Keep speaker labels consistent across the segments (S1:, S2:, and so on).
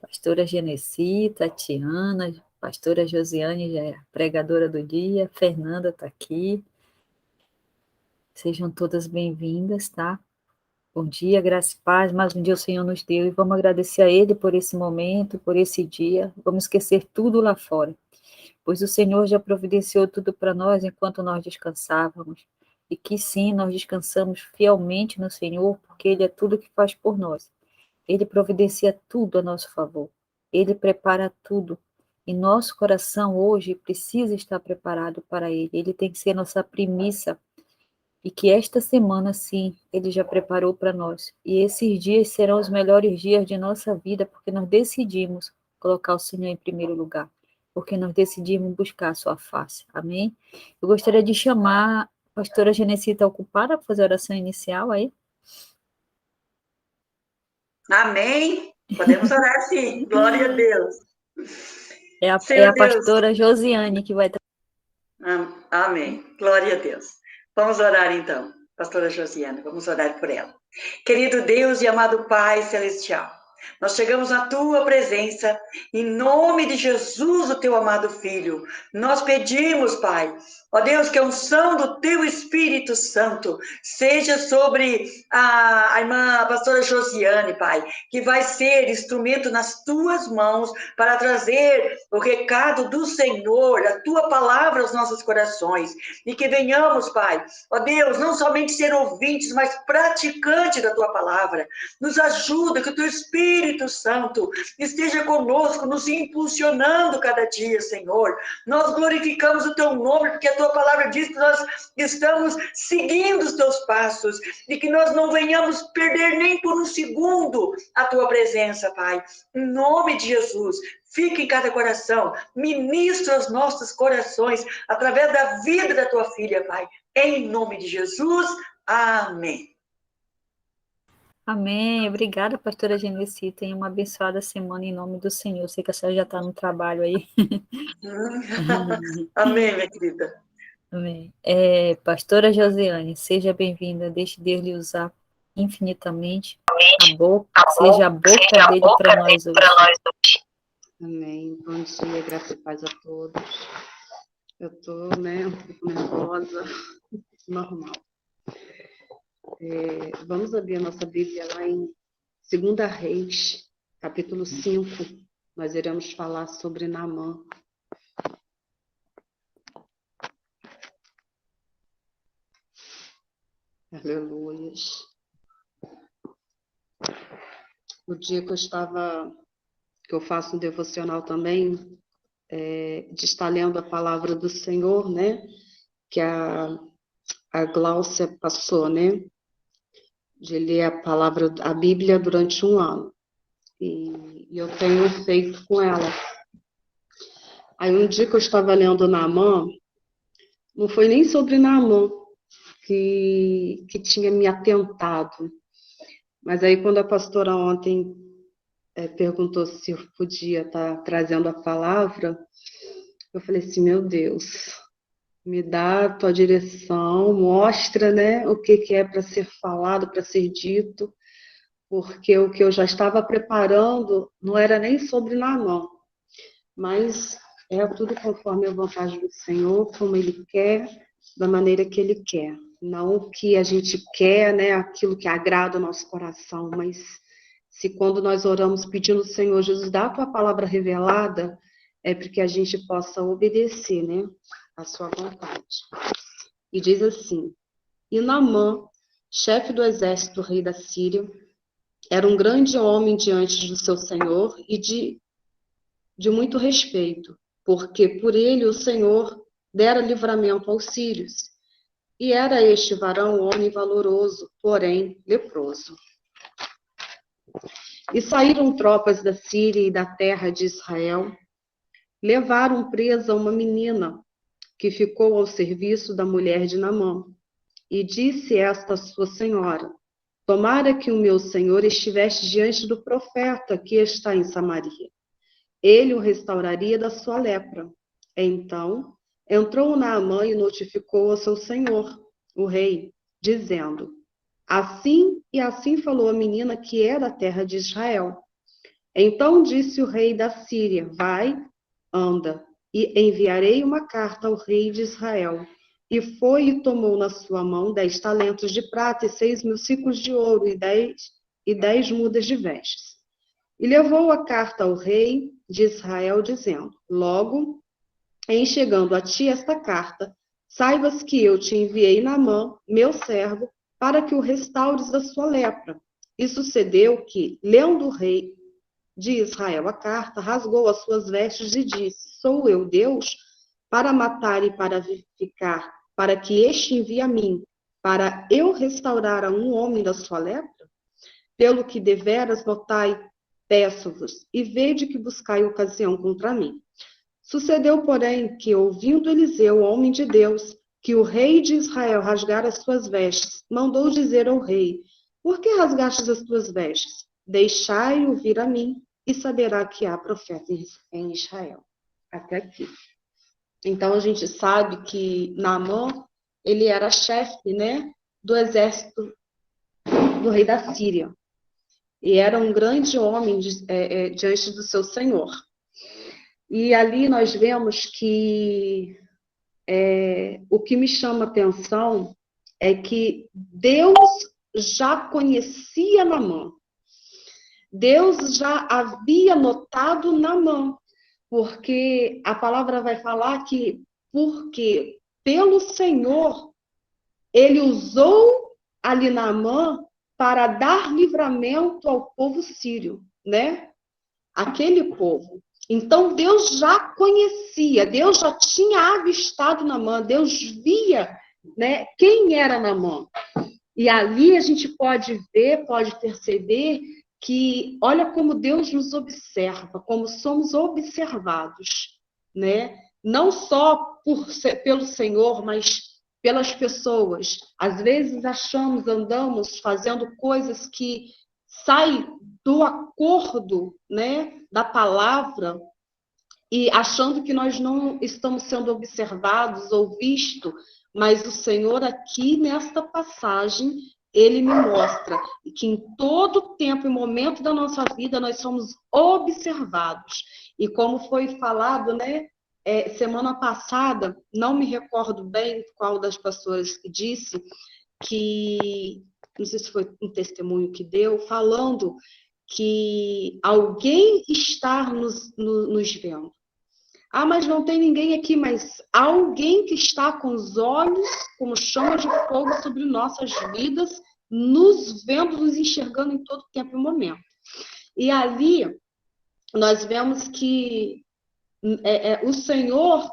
S1: Pastora Genesi, Tatiana, pastora Josiane, já é a pregadora do dia, Fernanda está aqui. Sejam todas bem-vindas, tá? Bom dia, graça e paz, mais um dia o Senhor nos deu e vamos agradecer a Ele por esse momento, por esse dia. Vamos esquecer tudo lá fora, pois o Senhor já providenciou tudo para nós enquanto nós descansávamos. E que sim, nós descansamos fielmente no Senhor, porque Ele é tudo que faz por nós. Ele providencia tudo a nosso favor. Ele prepara tudo. E nosso coração hoje precisa estar preparado para Ele. Ele tem que ser nossa primícia. E que esta semana, sim, Ele já preparou para nós. E esses dias serão os melhores dias de nossa vida, porque nós decidimos colocar o Senhor em primeiro lugar. Porque nós decidimos buscar a sua face. Amém? Eu gostaria de chamar a pastora Genesita ocupada para fazer a oração inicial aí.
S2: Amém. Podemos orar sim. Glória a Deus.
S1: É a pastora Josiane que vai...
S2: Amém. Glória a Deus. Vamos orar então, pastora Josiane, vamos orar por ela. Querido Deus e amado Pai Celestial, nós chegamos à Tua presença, em nome de Jesus, o Teu amado Filho. Nós pedimos, Pai, ó Deus, que a unção do Teu Espírito Santo seja sobre a irmã a pastora Josiane, Pai, que vai ser instrumento nas Tuas mãos para trazer o recado do Senhor, a Tua palavra aos nossos corações, e que venhamos, Pai, ó Deus, não somente ser ouvintes, mas praticantes da Tua palavra. Nos ajuda, que o Teu Espírito Santo esteja conosco, nos impulsionando cada dia, Senhor. Nós glorificamos o Teu nome, porque a Tua palavra diz que nós estamos seguindo os Teus passos, e que nós não venhamos perder nem por um segundo a Tua presença, Pai. Em nome de Jesus, fica em cada coração, ministra os nossos corações, através da vida da Tua filha, Pai. Em nome de Jesus, amém.
S1: Amém. Obrigada, pastora Genesi. Tenha uma abençoada semana em nome do Senhor. Eu sei que a senhora já está no trabalho aí.
S2: Amém, minha querida.
S1: Amém. Pastora Josiane, seja bem-vinda. Deixe Deus lhe usar infinitamente. Seja a boca dele para nós hoje.
S3: Amém. Bom dia, graça e paz a todos. Eu estou, um pouco nervosa, normal. Vamos abrir a nossa Bíblia lá em 2 Reis, capítulo 5. Nós iremos falar sobre Naamã. Aleluias. O dia que eu faço um devocional também, de estar lendo a palavra do Senhor, que a Gláucia passou, de ler a Bíblia durante um ano. E eu tenho feito com ela. Aí um dia que eu estava lendo Naamã, não foi nem sobre Naamã que tinha me atentado. Mas aí quando a pastora ontem perguntou se eu podia estar trazendo a palavra, eu falei assim, meu Deus, me dá a tua direção, mostra, o que é para ser falado, para ser dito, porque o que eu já estava preparando não era nem sobre Naamã, mas é tudo conforme a vontade do Senhor, como Ele quer, da maneira que Ele quer. Não o que a gente quer, aquilo que agrada o nosso coração, mas se quando nós oramos pedindo ao Senhor, Jesus, dá a tua palavra revelada, é porque a gente possa obedecer, a sua vontade. E diz assim, e Naamã, chefe do exército do rei da Síria, era um grande homem diante do seu Senhor e de muito respeito, porque por ele o Senhor dera livramento aos sírios. E era este varão homem valoroso, porém leproso. E saíram tropas da Síria e da terra de Israel, levaram presa uma menina que ficou ao serviço da mulher de Naamã. E disse esta a sua senhora, tomara que o meu senhor estivesse diante do profeta que está em Samaria. Ele o restauraria da sua lepra. Então, entrou Naamã e notificou ao seu senhor, o rei, dizendo, assim e assim falou a menina que é da terra de Israel. Então disse o rei da Síria: vai, anda, e enviarei uma carta ao rei de Israel. E foi e tomou na sua mão 10 talentos de prata e 6.000 ciclos de ouro e 10 mudas de vestes. E levou a carta ao rei de Israel, dizendo: logo, em chegando a ti esta carta, saibas que eu te enviei Naamã, meu servo, para que o restaures da sua lepra. E sucedeu que, lendo o rei de Israel a carta, rasgou as suas vestes e disse: sou eu Deus para matar e para vivificar, para que este envie a mim, para eu restaurar a um homem da sua lepra? Pelo que deveras notai, peço-vos, e vede que buscai ocasião contra mim. Sucedeu, porém, que, ouvindo Eliseu, homem de Deus, que o rei de Israel rasgara as suas vestes, mandou dizer ao rei: por que rasgastes as tuas vestes? Deixai-o vir a mim, e saberá que há profeta em Israel. Até aqui. Então, a gente sabe que Naamã, ele era chefe, né, do exército do rei da Síria. E era um grande homem diante do seu senhor. E ali nós vemos que o que me chama a atenção é que Deus já conhecia Naamã. Deus já havia notado Naamã, porque a palavra vai falar que porque pelo Senhor ele usou ali Naamã para dar livramento ao povo sírio, né? Aquele povo. Então Deus já conhecia, Deus já tinha avistado Naamã, Deus via, né, quem era Naamã. E ali a gente pode ver, pode perceber que olha como Deus nos observa, como somos observados, né? Não só pelo Senhor, mas pelas pessoas. Às vezes andamos fazendo coisas que saem do acordo, né, da palavra, e achando que nós não estamos sendo observados ou vistos, mas o Senhor aqui nesta passagem, ele me mostra que em todo tempo e momento da nossa vida nós somos observados. E como foi falado, né, semana passada, não me recordo bem qual das pastoras que disse, que, não sei se foi um testemunho que deu, falando que alguém está nos vendo. Ah, mas não tem ninguém aqui, mas alguém que está com os olhos como chama de fogo sobre nossas vidas, nos vendo, nos enxergando em todo tempo e momento. E ali nós vemos que o Senhor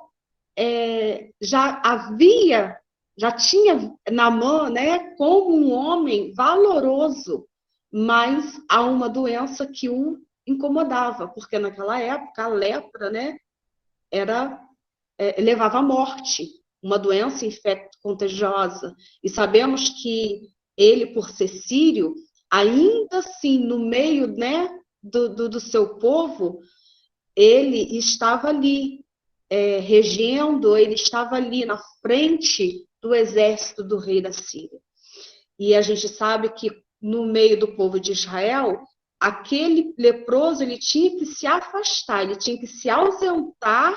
S3: já tinha Naamã, né, como um homem valoroso, mas há uma doença que o incomodava, porque naquela época a lepra, né, levava à morte, uma doença infecto-contagiosa. E sabemos que ele, por ser sírio, ainda assim, no meio, né, do seu povo, ele estava ali, regendo, ele estava ali na frente do exército do rei da Síria. E a gente sabe que no meio do povo de Israel, aquele leproso, ele tinha que se afastar, ele tinha que se ausentar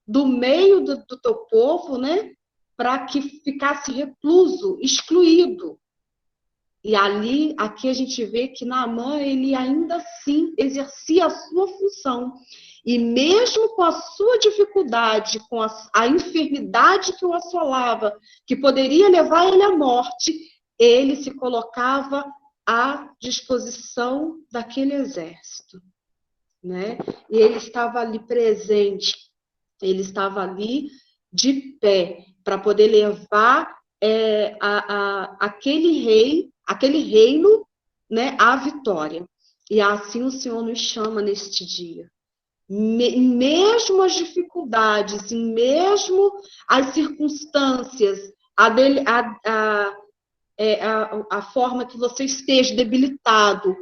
S3: do meio do teu povo, né, para que ficasse recluso, excluído. E aqui a gente vê que Naamã, ele ainda assim exercia a sua função. E mesmo com a sua dificuldade, com a enfermidade que o assolava, que poderia levar ele à morte, ele se colocava à disposição daquele exército, né? E ele estava ali presente, ele estava ali de pé para poder levar aquele reino, né, à vitória. E assim o Senhor nos chama neste dia. Mesmo as dificuldades, mesmo as circunstâncias, a forma que você esteja debilitado,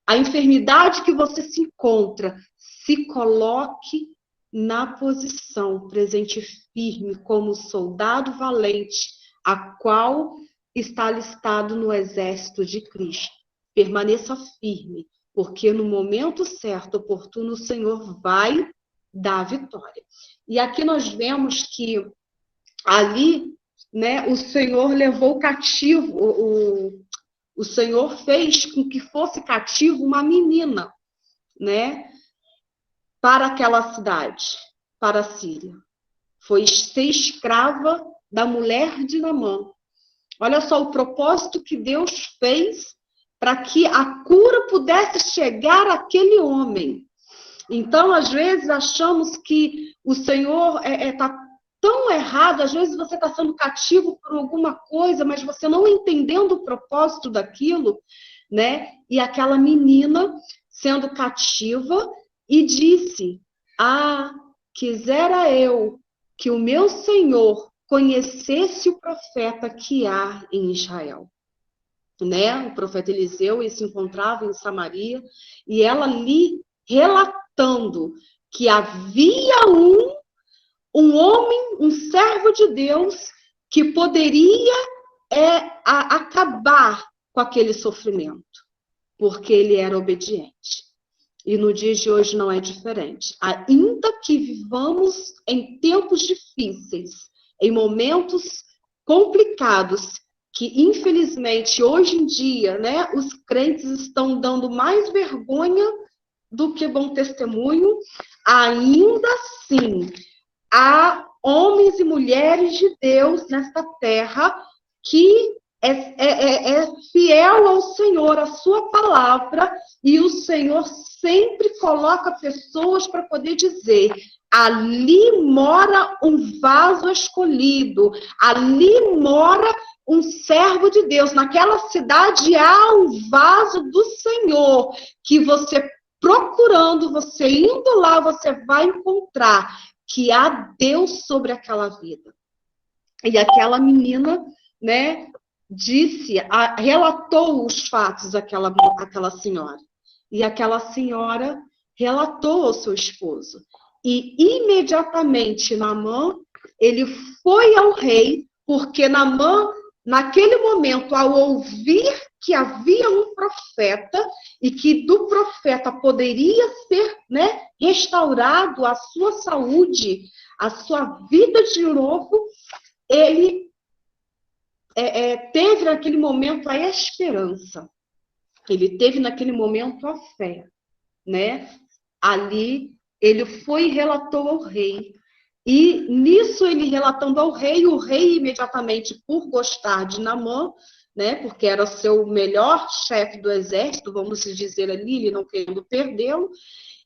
S3: a enfermidade que você se encontra, se coloque na posição, presente firme, como soldado valente, a qual está alistado no exército de Cristo. Permaneça firme, porque no momento certo, oportuno, o Senhor vai dar a vitória. E aqui nós vemos que ali, né, o Senhor levou cativo, o Senhor fez com que fosse cativo uma menina, né, para aquela cidade, para a Síria. Foi ser escrava da mulher de Naamã. Olha só o propósito que Deus fez para que a cura pudesse chegar àquele homem. Então, às vezes, achamos que o Senhor está tão errado, às vezes você está sendo cativo por alguma coisa, mas você não entendendo o propósito daquilo, né? E aquela menina sendo cativa e disse: ah, quisera eu que o meu Senhor conhecesse o profeta que há em Israel. Né? O profeta Eliseu, ele se encontrava em Samaria, e ela ali relatando que havia um homem, um servo de Deus, que poderia acabar com aquele sofrimento, porque ele era obediente. E no dia de hoje não é diferente. Ainda que vivamos em tempos difíceis, em momentos complicados, que infelizmente hoje em dia, né, os crentes estão dando mais vergonha do que bom testemunho, ainda assim, há homens e mulheres de Deus nesta terra que é fiel ao Senhor, à sua palavra, e o Senhor sempre coloca pessoas para poder dizer: ali mora um vaso escolhido, ali mora um servo de Deus, naquela cidade há um vaso do Senhor, que você procurando, você indo lá, você vai encontrar que há Deus sobre aquela vida. E aquela menina, né, relatou os fatos àquela senhora. E aquela senhora relatou ao seu esposo. E imediatamente Naamã, ele foi ao rei, porque Naamã, naquele momento, ao ouvir que havia um profeta e que do profeta poderia ser, né, restaurado a sua saúde, a sua vida de novo, ele teve naquele momento a esperança. Ele teve naquele momento a fé, né? Ali ele foi e relatou ao rei. E nisso ele relatando ao rei, o rei imediatamente, por gostar de Naamã, né, porque era o seu melhor chefe do exército, vamos dizer ali, ele não querendo perdê-lo,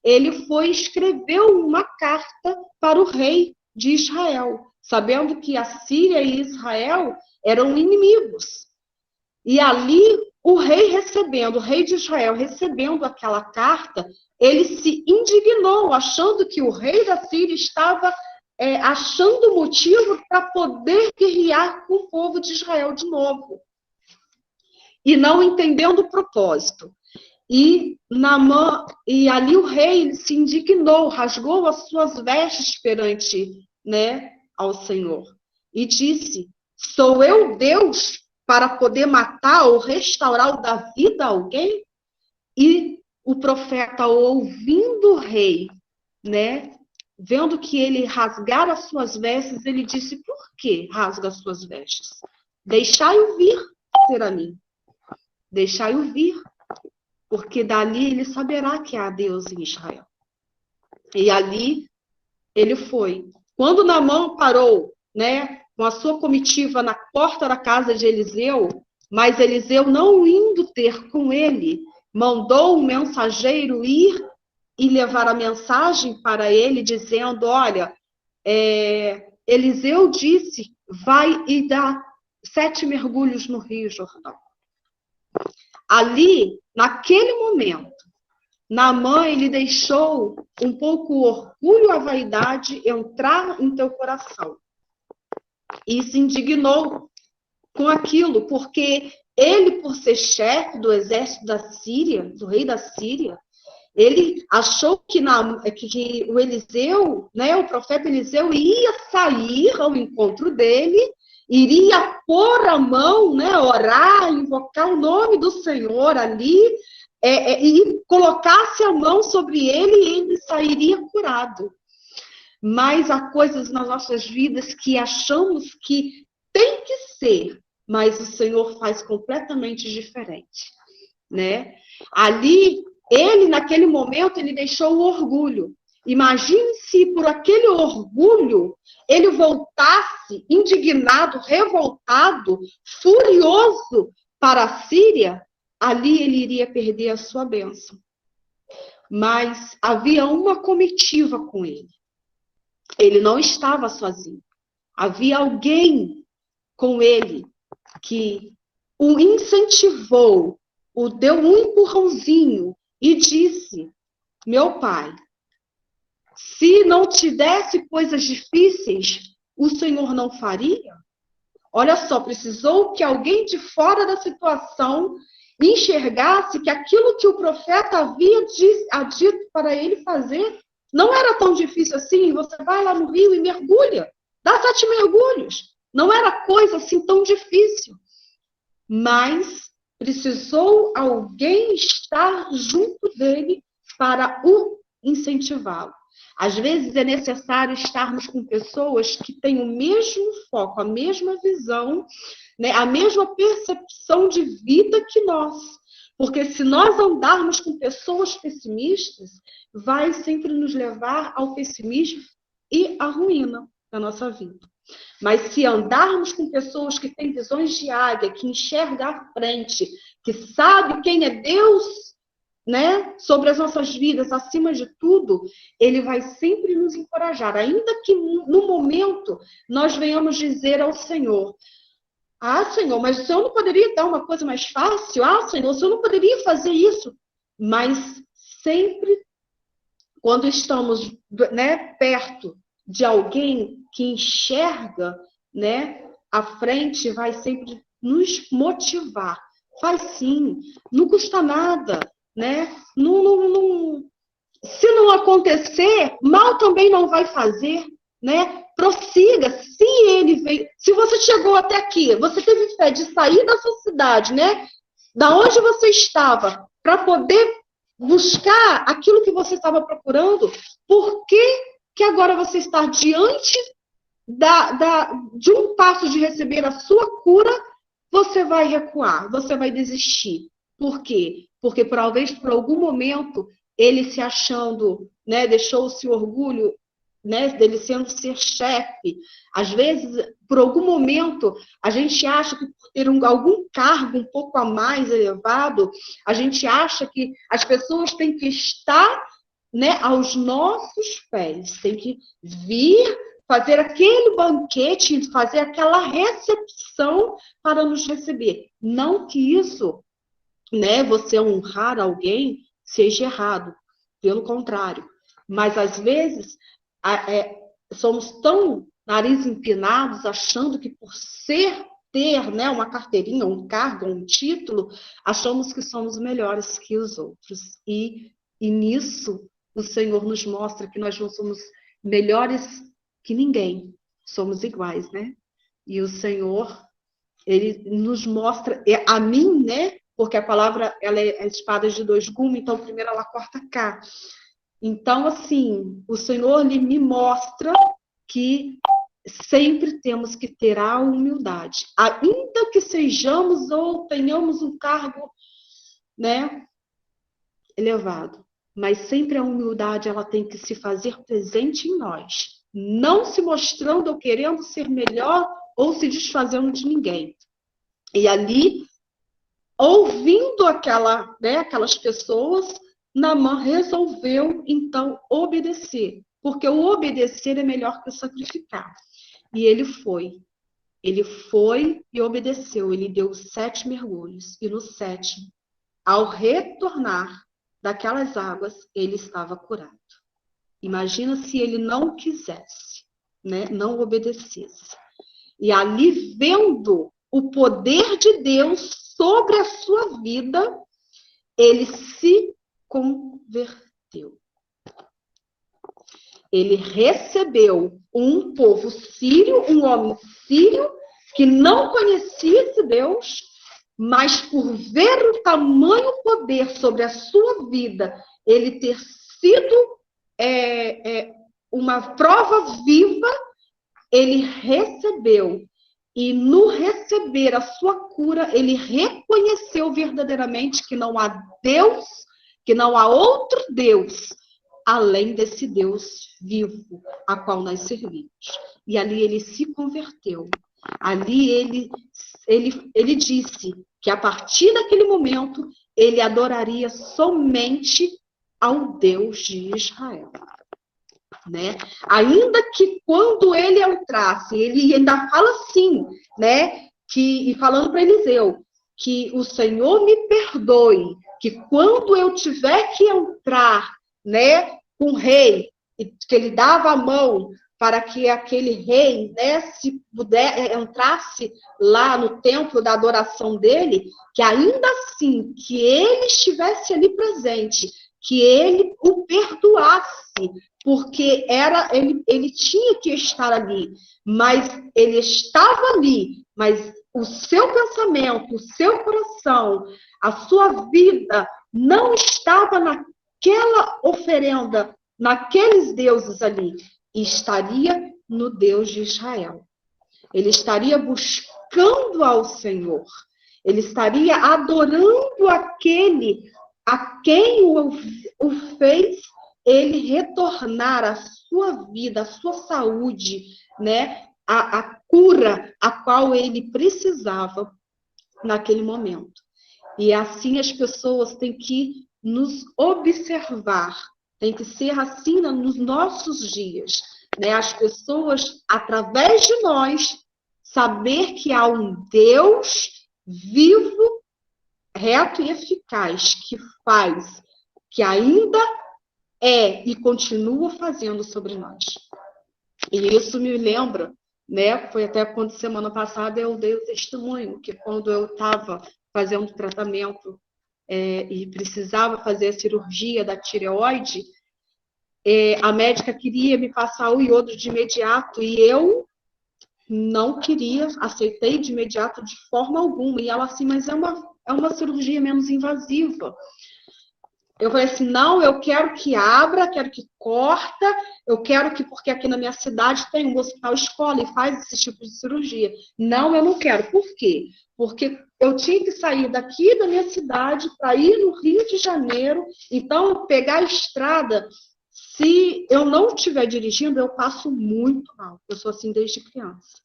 S3: ele foi e escreveu uma carta para o rei de Israel, sabendo que a Síria e Israel eram inimigos. E ali o rei de Israel recebendo aquela carta, ele se indignou, achando que o rei da Síria estava achando motivo para poder guerrear com o povo de Israel de novo. E não entendendo o propósito. E ali o rei se indignou, rasgou as suas vestes perante, né, ao Senhor. E disse: sou eu Deus para poder matar ou restaurar ou dar vida a alguém? E o profeta, ouvindo o rei, né, vendo que ele rasgara as suas vestes, ele disse: por que rasga as suas vestes? Deixai-o vir ter a mim. Deixai-o vir, porque dali ele saberá que há Deus em Israel. E ali ele foi. Quando Naamã parou, né, com a sua comitiva na porta da casa de Eliseu, mas Eliseu não indo ter com ele, mandou um mensageiro ir e levar a mensagem para ele, dizendo: olha, Eliseu disse, vai e dá 7 mergulhos no Rio Jordão. Ali, naquele momento, Naamã, ele deixou um pouco o orgulho, a vaidade entrar em teu coração. E se indignou com aquilo, porque ele, por ser chefe do exército da Síria, do rei da Síria, ele achou que o Eliseu, né, o profeta Eliseu, ia sair ao encontro dele, iria pôr a mão, né, orar, invocar o nome do Senhor ali, e colocasse a mão sobre ele, ele sairia curado. Mas há coisas nas nossas vidas que achamos que tem que ser, mas o Senhor faz completamente diferente, né? Ali, ele, naquele momento, ele deixou o orgulho. Imagine se por aquele orgulho ele voltasse indignado, revoltado, furioso para a Síria, ali ele iria perder a sua bênção. Mas havia uma comitiva com ele. Ele não estava sozinho. Havia alguém com ele que o incentivou, o deu um empurrãozinho e disse: meu pai, se não te desse coisas difíceis, o Senhor não faria? Olha só, precisou que alguém de fora da situação enxergasse que aquilo que o profeta havia dito para ele fazer não era tão difícil assim. Você vai lá no rio e mergulha, dá 7 mergulhos. Não era coisa assim tão difícil. Mas precisou alguém estar junto dele para o incentivá-lo. Às vezes é necessário estarmos com pessoas que têm o mesmo foco, a mesma visão, né, a mesma percepção de vida que nós. Porque se nós andarmos com pessoas pessimistas, vai sempre nos levar ao pessimismo e à ruína da nossa vida. Mas se andarmos com pessoas que têm visões de águia, que enxergam à frente, que sabe quem é Deus, né, sobre as nossas vidas, acima de tudo, ele vai sempre nos encorajar, ainda que no momento nós venhamos dizer ao Senhor: ah, Senhor, mas o Senhor não poderia dar uma coisa mais fácil? Ah, Senhor, o Senhor não poderia fazer isso? Mas sempre, quando estamos, né, perto de alguém que enxerga, né, à frente, vai sempre nos motivar. Faz sim, não custa nada, né? Se não acontecer, mal também não vai fazer, né? Prossiga. Se você chegou até aqui, você teve fé de sair da sua cidade, né? Da onde você estava, para poder buscar aquilo que você estava procurando, por que agora você está diante de um passo de receber a sua cura, você vai recuar, você vai desistir? Por quê? Porque talvez por algum momento ele se achando, né, deixou-se o orgulho, né, dele sendo ser chefe. Às vezes, por algum momento, a gente acha que por ter algum cargo um pouco a mais elevado, a gente acha que as pessoas têm que estar, né, aos nossos pés, tem que vir fazer aquele banquete, fazer aquela recepção para nos receber. Não que isso, né, você honrar alguém seja errado, pelo contrário. Mas, às vezes, somos tão nariz empinados, achando que por ter, né, uma carteirinha, um cargo, um título, achamos que somos melhores que os outros. E nisso, o Senhor nos mostra que nós não somos melhores que ninguém, somos iguais, né? E o Senhor, ele nos mostra, a mim, né? Porque a palavra, ela é a espada de 2 gumes, então primeiro ela corta cá. Então, assim, o Senhor, ele me mostra que sempre temos que ter a humildade, ainda que sejamos ou tenhamos um cargo, né, elevado, mas sempre a humildade, ela tem que se fazer presente em nós, não se mostrando ou querendo ser melhor ou se desfazendo de ninguém. E ali, ouvindo aquelas pessoas, Naamã resolveu, então, obedecer, porque o obedecer é melhor que o sacrificar. E ele foi e obedeceu, ele deu 7 mergulhos, e no 7º, ao retornar daquelas águas, ele estava curado. Imagina se ele não quisesse, né? Não obedecesse. E ali, vendo o poder de Deus sobre a sua vida, ele se converteu. Ele recebeu um povo sírio, um homem sírio, que não conhecia esse Deus, mas por ver o tamanho poder sobre a sua vida, ele ter sido uma prova viva, ele recebeu. E no receber a sua cura, ele reconheceu verdadeiramente que não há Deus, que não há outro Deus, além desse Deus vivo, a qual nós servimos. E ali ele se converteu. Ali ele disse que a partir daquele momento, ele adoraria somente ao Deus de Israel. Né? Ainda que quando ele entrasse, ele ainda fala assim, né? E falando para Eliseu, que o Senhor me perdoe, que quando eu tiver que entrar, né, com o rei, que ele dava a mão para que aquele rei, né, se puder, entrasse lá no templo da adoração dele, que ainda assim, que ele estivesse ali presente, que ele o perdoasse, porque ele tinha que estar ali, mas ele estava ali, mas o seu pensamento, o seu coração, a sua vida não estava naquela oferenda, naqueles deuses ali, e estaria no Deus de Israel. Ele estaria buscando ao Senhor, ele estaria adorando aquele a quem o fez ele retornar a sua vida, a sua saúde, né? A cura a qual ele precisava naquele momento. E assim as pessoas têm que nos observar, tem que ser assim nos nossos dias, né? As pessoas, através de nós, saber que há um Deus vivo, reto e eficaz, que faz, que ainda e continua fazendo sobre nós. E isso me lembra, né? Foi até quando semana passada eu dei o testemunho, que quando eu estava fazendo tratamento e precisava fazer a cirurgia da tireoide, a médica queria me passar o iodo de imediato e eu não queria, aceitei de imediato de forma alguma. E ela assim, mas é uma cirurgia menos invasiva. Eu falei assim, não, eu quero que abra, quero que corta, eu quero que, porque aqui na minha cidade tem um hospital escola e faz esse tipo de cirurgia. Não, eu não quero. Por quê? Porque eu tinha que sair daqui da minha cidade para ir no Rio de Janeiro, então pegar a estrada, se eu não estiver dirigindo, eu passo muito mal. Eu sou assim desde criança.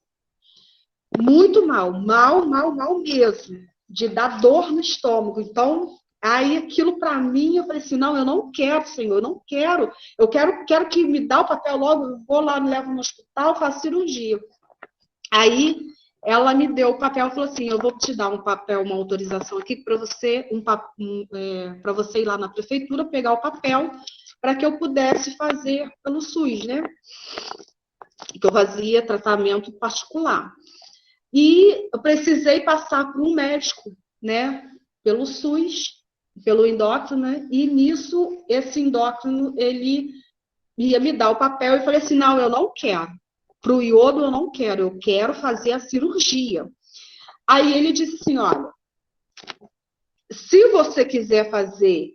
S3: Muito mal mesmo, de dar dor no estômago. Então, aí aquilo para mim, eu falei assim, não, eu não quero, Senhor, eu não quero. Eu quero que me dá o papel logo, eu vou lá, me levo no hospital, faço cirurgia. Aí ela me deu o papel e falou assim, eu vou te dar um papel, uma autorização aqui para você, para você ir lá na prefeitura, pegar o papel, para que eu pudesse fazer pelo SUS, né? Que eu fazia tratamento particular. E eu precisei passar por um médico, né? Pelo SUS, pelo endócrino, né? E nisso, esse endócrino, ele ia me dar o papel e falei assim, não, eu não quero. Para o iodo, eu quero fazer a cirurgia. Aí ele disse assim, olha, se você quiser fazer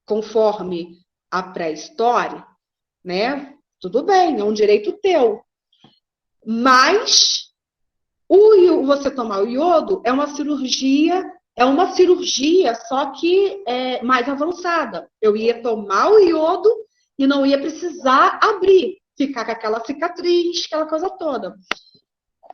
S3: conforme a pré-história, né? Tudo bem, é um direito teu. Mas você tomar o iodo é uma cirurgia, só que mais avançada. Eu ia tomar o iodo e não ia precisar abrir, ficar com aquela cicatriz, aquela coisa toda.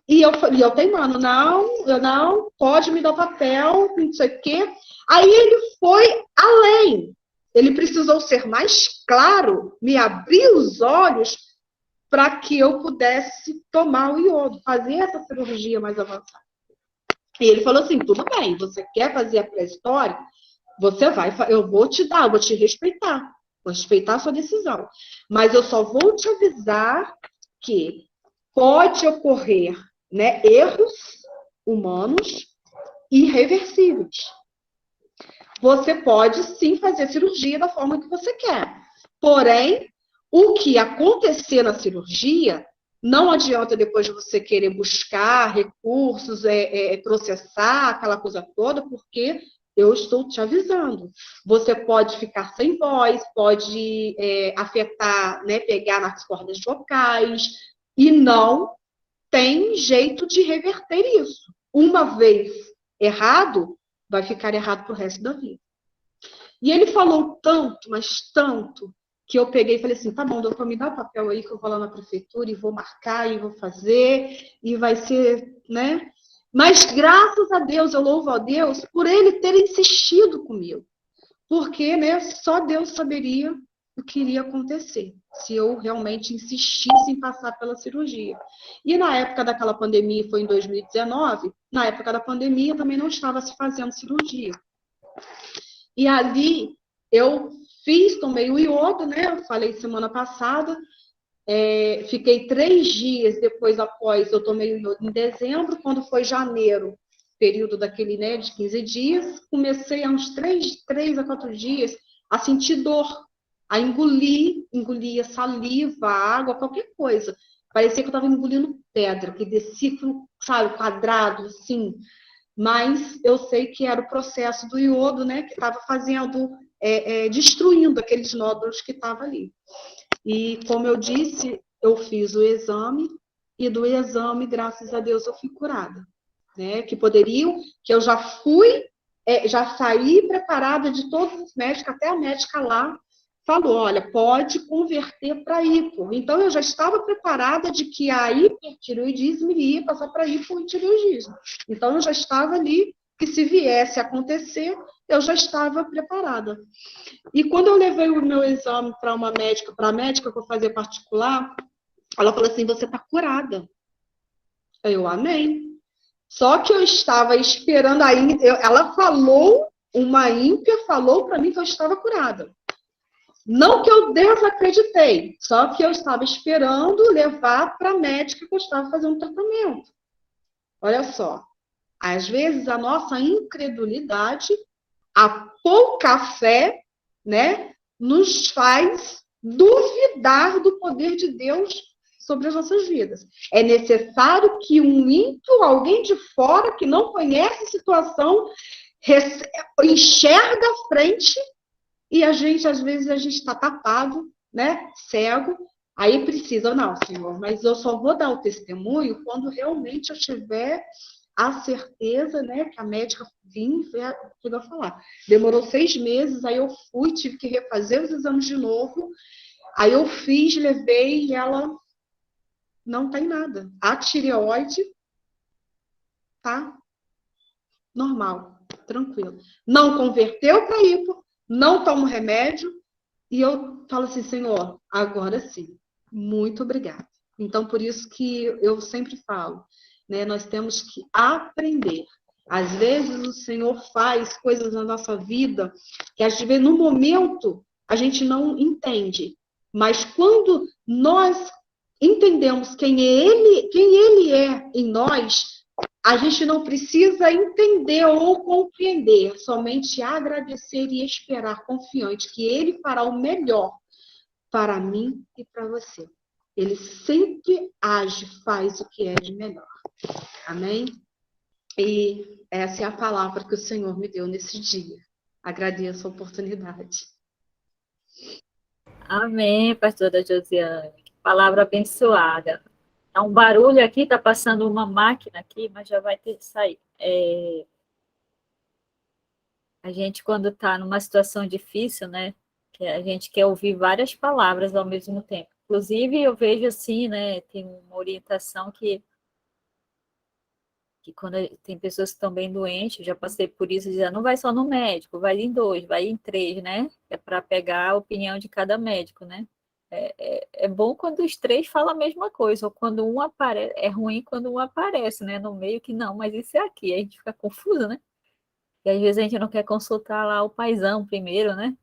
S3: E eu teimando, não, pode me dar o papel, não sei o quê. Aí ele foi além. Ele precisou ser mais claro, me abrir os olhos para que eu pudesse tomar o iodo, fazer essa cirurgia mais avançada. E ele falou assim, tudo bem, você quer fazer a pré-história? Eu vou te dar, eu vou te respeitar. Vou respeitar a sua decisão. Mas eu só vou te avisar que pode ocorrer, né, erros humanos irreversíveis. Você pode sim fazer cirurgia da forma que você quer. Porém, o que acontecer na cirurgia Não adianta depois você querer buscar recursos, processar aquela coisa toda, porque eu estou te avisando. Você pode ficar sem voz, pode afetar, né, pegar nas cordas vocais, e não tem jeito de reverter isso. Uma vez errado, vai ficar errado para o resto da vida. E ele falou tanto, mas tanto, que eu peguei e falei assim, tá bom, doutor, me dá o papel aí que eu vou lá na prefeitura e vou marcar e vou fazer, e vai ser, né? Mas graças a Deus, eu louvo a Deus por ele ter insistido comigo. Porque, né, só Deus saberia o que iria acontecer se eu realmente insistisse em passar pela cirurgia. E na época daquela pandemia, foi em 2019, na época da pandemia também não estava se fazendo cirurgia. E ali eu tomei o iodo, né? Eu falei semana passada, fiquei 3 dias depois após, eu tomei o iodo em dezembro, quando foi janeiro, período daquele, né, de 15 dias, comecei há uns 3 a 4 dias a sentir dor, a engolia saliva, água, qualquer coisa. Parecia que eu estava engolindo pedra, que descia, sabe, quadrado, assim. Mas eu sei que era o processo do iodo, né, que estava fazendo, destruindo aqueles nódulos que estavam ali. E, como eu disse, eu fiz o exame, e do exame, graças a Deus, eu fui curada. Né? Que eu já fui, já saí preparada de todos os médicos, até a médica lá falou, olha, pode converter para hipo. Então, eu já estava preparada de que a hipertireoidismo iria passar para hipotireoidismo. Então, eu já estava ali, que se viesse a acontecer, eu já estava preparada. E quando eu levei o meu exame para a médica que eu fazia particular, ela falou assim, você está curada. Eu, amém. Só que eu estava esperando ela falou, uma ímpia falou para mim que eu estava curada. Não que eu desacreditei, só que eu estava esperando levar para a médica que eu estava fazendo tratamento. Olha só, às vezes a nossa incredulidade, a pouca fé, né, nos faz duvidar do poder de Deus sobre as nossas vidas. É necessário que um ímpio, alguém de fora que não conhece a situação, enxerga a frente, e às vezes a gente está tapado, né, cego, aí precisa, não, Senhor, mas eu só vou dar o testemunho quando realmente eu tiver a certeza, né, que a médica chegou a falar. Demorou 6 meses, aí eu fui, tive que refazer os exames de novo, aí eu fiz, levei, e ela não tem nada. A tireoide tá normal, tranquilo. Não converteu para hipo, não tomo remédio, e eu falo assim, Senhor, agora sim, muito obrigada. Então, por isso que eu sempre falo, né, nós temos que aprender. Às vezes o Senhor faz coisas na nossa vida que às vezes no momento a gente não entende, mas quando nós entendemos quem ele é em nós, a gente não precisa entender ou compreender, somente agradecer e esperar confiante que ele fará o melhor para mim e para você. Ele sempre age, faz o que é de melhor. Amém? E essa é a palavra que o Senhor me deu nesse dia. Agradeço a oportunidade.
S1: Amém, pastora Josiane. Que palavra abençoada. Há um barulho aqui, está passando uma máquina aqui, mas já vai ter que sair. A gente, quando está numa situação difícil, né, que a gente quer ouvir várias palavras ao mesmo tempo. Inclusive, eu vejo assim, né, tem uma orientação que quando tem pessoas que estão bem doentes, eu já passei por isso, dizendo, não vai só no médico, vai em 2, vai em 3, né? É para pegar a opinião de cada médico, né? É bom quando os 3 falam a mesma coisa, ou quando um aparece, é ruim quando um aparece, né? No meio que não, mas isso é aqui, a gente fica confuso, né? E às vezes a gente não quer consultar lá o paizão primeiro, né?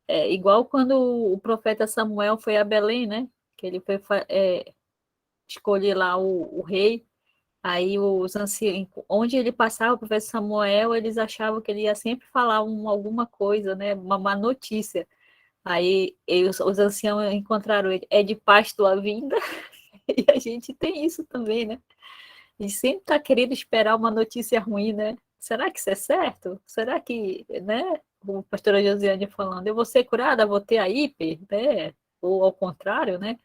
S1: É igual quando o profeta Samuel foi a Belém, né? Que ele foi escolher lá o rei. Aí os anciãos, onde ele passava, o professor Samuel, eles achavam que ele ia sempre falar alguma coisa, né? Uma má notícia. Aí os anciãos encontraram ele. É de paz tua vinda? E a gente tem isso também, né? A gente sempre está querendo esperar uma notícia ruim, né? Será que isso é certo? Será que, né? Como a pastora Josiane falando, eu vou ser curada, vou ter a hiper, né? Ou ao contrário, né?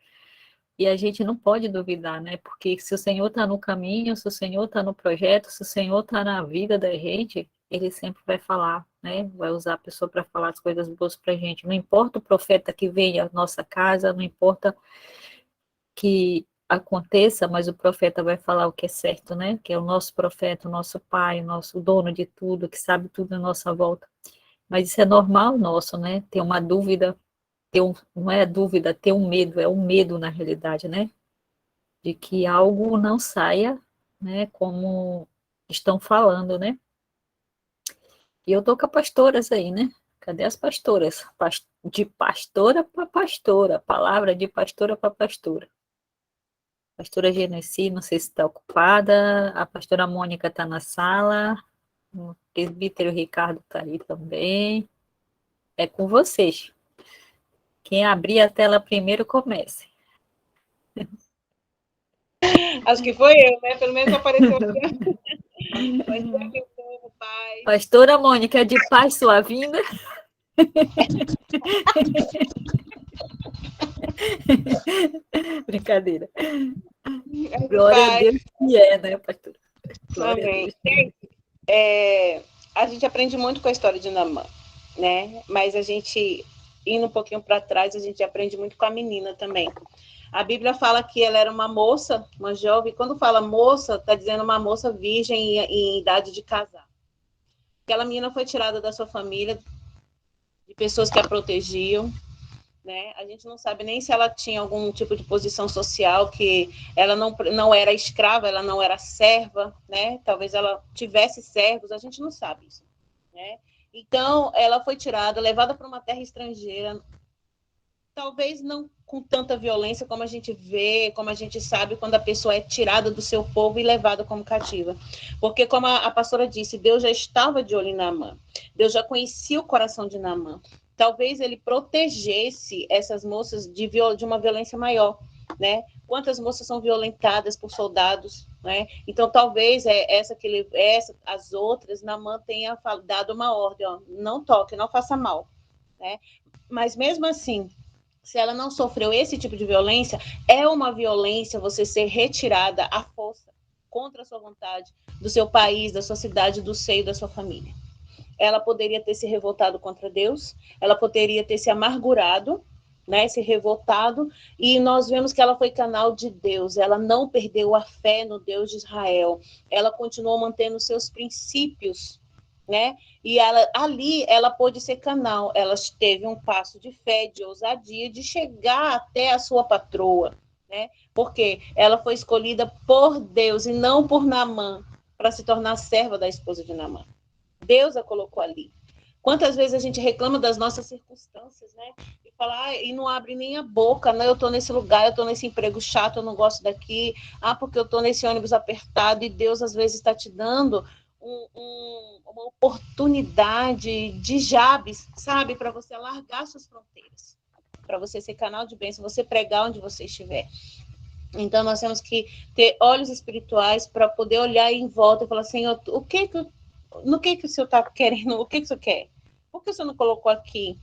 S1: E a gente não pode duvidar, né? Porque se o Senhor está no caminho, se o Senhor está no projeto, se o Senhor está na vida da gente, Ele sempre vai falar, né? Vai usar a pessoa para falar as coisas boas para a gente. Não importa o profeta que venha à nossa casa, não importa que aconteça, mas o profeta vai falar o que é certo, né? Que é o nosso profeta, o nosso pai, o nosso dono de tudo, que sabe tudo à nossa volta. Mas isso é normal nosso, né? Ter uma dúvida, não é dúvida, ter um medo, é um medo na realidade, né? De que algo não saia, né? Como estão falando, né? E eu tô com as pastoras aí, né? Cadê as pastoras? De pastora para pastora, palavra de pastora para pastora. Pastora Genesi, não sei se está ocupada. A pastora Mônica está na sala. O presbítero Ricardo está aí também. É com vocês. Quem abrir a tela primeiro, comece.
S4: Acho que foi eu, né? Pelo menos apareceu aqui. Pois é, meu povo, paz.
S1: Pastora Mônica, de paz sua vinda. Brincadeira. Glória a Deus que é, né, pastora? Glória
S4: Amém.
S1: a Deus.
S4: A gente aprende muito com a história de Naamã, né? Mas a gente, indo um pouquinho para trás, a gente aprende muito com a menina também. A Bíblia fala que ela era uma moça, uma jovem. Quando fala moça, está dizendo uma moça virgem em idade de casar. Aquela menina foi tirada da sua família, de pessoas que a protegiam, né? A gente não sabe nem se ela tinha algum tipo de posição social, que ela não era escrava, ela não era serva, né? Talvez ela tivesse servos, a gente não sabe isso, né? Então, ela foi tirada, levada para uma terra estrangeira, talvez não com tanta violência como a gente vê, como a gente sabe quando a pessoa é tirada do seu povo e levada como cativa. Porque, como a pastora disse, Deus já estava de olho em Naamã. Deus já conhecia o coração de Naamã. Talvez ele protegesse essas moças de uma violência maior, né? Quantas moças são violentadas por soldados, né? Então, talvez as outras, Naamã tenha dado uma ordem, ó, não toque, não faça mal, né? Mas mesmo assim, se ela não sofreu esse tipo de violência, é uma violência você ser retirada à força, contra a sua vontade, do seu país, da sua cidade, do seio da sua família. Ela poderia ter se revoltado contra Deus, ela poderia ter se amargurado, né, se revoltado, e nós vemos que ela foi canal de Deus, ela não perdeu a fé no Deus de Israel, ela continuou mantendo seus princípios, né? E ali ela pôde ser canal, ela teve um passo de fé, de ousadia, de chegar até a sua patroa, né? Porque ela foi escolhida por Deus e não por Naamã, para se tornar serva da esposa de Naamã. Deus a colocou ali. Quantas vezes a gente reclama das nossas circunstâncias, né? E fala, e não abre nem a boca, né? Eu estou nesse lugar, eu estou nesse emprego chato, eu não gosto daqui, porque eu estou nesse ônibus apertado, e Deus às vezes está te dando uma oportunidade de Jabes, sabe? Para você alargar suas fronteiras, para você ser canal de bênção, você pregar onde você estiver. Então, nós temos que ter olhos espirituais para poder olhar em volta e falar, Senhor, no que o Senhor está querendo? O que o Senhor quer? Por que o Senhor não colocou aqui?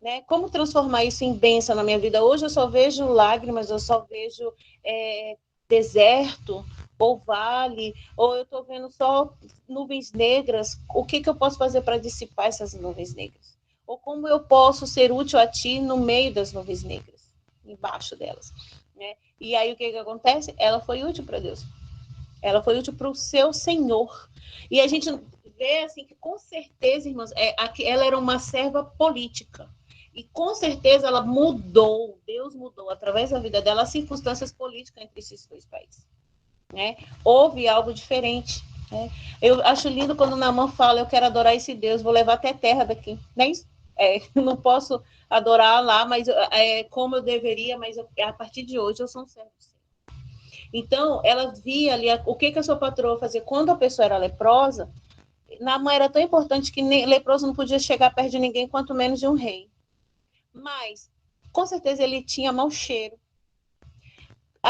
S4: Né? Como transformar isso em bênção na minha vida? Hoje eu só vejo lágrimas, eu só vejo deserto, ou vale, ou eu estou vendo só nuvens negras. O que eu posso fazer para dissipar essas nuvens negras? Ou como eu posso ser útil a ti no meio das nuvens negras, embaixo delas? Né? E aí o que acontece? Ela foi útil para Deus. Ela foi útil para o seu Senhor. E a gente vê assim que com certeza, irmãos, ela era uma serva política. E com certeza ela mudou, Deus mudou através da vida dela as circunstâncias políticas entre esses dois países. Né? Houve algo diferente. Né? Eu acho lindo quando Naamã fala, eu quero adorar esse Deus, vou levar até terra daqui. Não é isso? Não posso adorar lá, mas como eu deveria, mas a partir de hoje eu sou um servo do Senhor. Então, ela via ali o que a sua patroa fazia quando a pessoa era leprosa. Naamã era tão importante que leproso não podia chegar perto de ninguém, quanto menos de um rei. Mas, com certeza, ele tinha mau cheiro.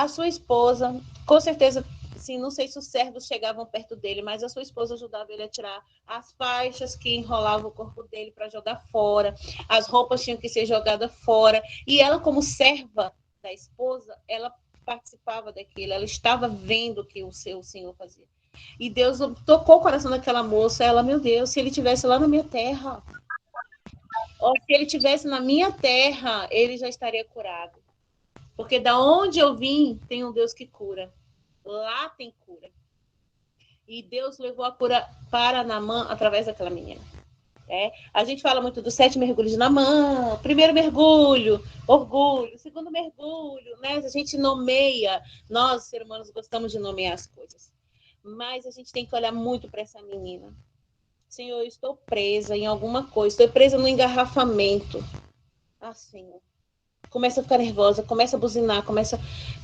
S4: a sua esposa, com certeza, assim, não sei se os servos chegavam perto dele, mas a sua esposa ajudava ele a tirar as faixas que enrolavam o corpo dele para jogar fora, as roupas tinham que ser jogadas fora, e ela, como serva da esposa, ela participava daquilo, ela estava vendo o que o seu senhor fazia. E Deus tocou o coração daquela moça, ela, meu Deus, se ele estivesse lá na minha terra, ou se ele estivesse na minha terra, ele já estaria curado. Porque da onde eu vim, tem um Deus que cura. Lá tem cura. E Deus levou a cura para Naamã através daquela menina. A gente fala muito dos 7 mergulhos de Naamã, primeiro mergulho, orgulho, segundo mergulho, né? A gente nomeia, nós, seres humanos, gostamos de nomear as coisas. Mas a gente tem que olhar muito para essa menina. Senhor, eu estou presa em alguma coisa, estou presa no engarrafamento. Senhor. Começa a ficar nervosa, começa a buzinar,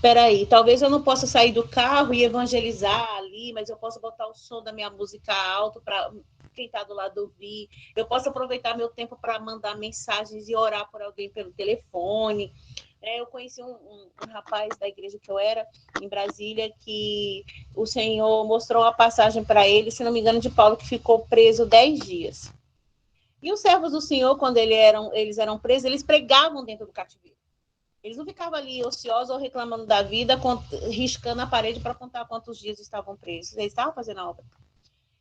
S4: peraí, talvez eu não possa sair do carro e evangelizar ali, mas eu posso botar o som da minha música alto para quem está do lado ouvir. Eu posso aproveitar meu tempo para mandar mensagens e orar por alguém pelo telefone. Eu conheci um rapaz da igreja que eu era, em Brasília, que o Senhor mostrou uma passagem para ele, se não me engano, de Paulo, que ficou preso 10 dias. E os servos do Senhor, quando eles eram presos, eles pregavam dentro do cativeiro. Eles não ficavam ali ociosos ou reclamando da vida, riscando a parede para contar quantos dias estavam presos. Eles estavam fazendo a obra.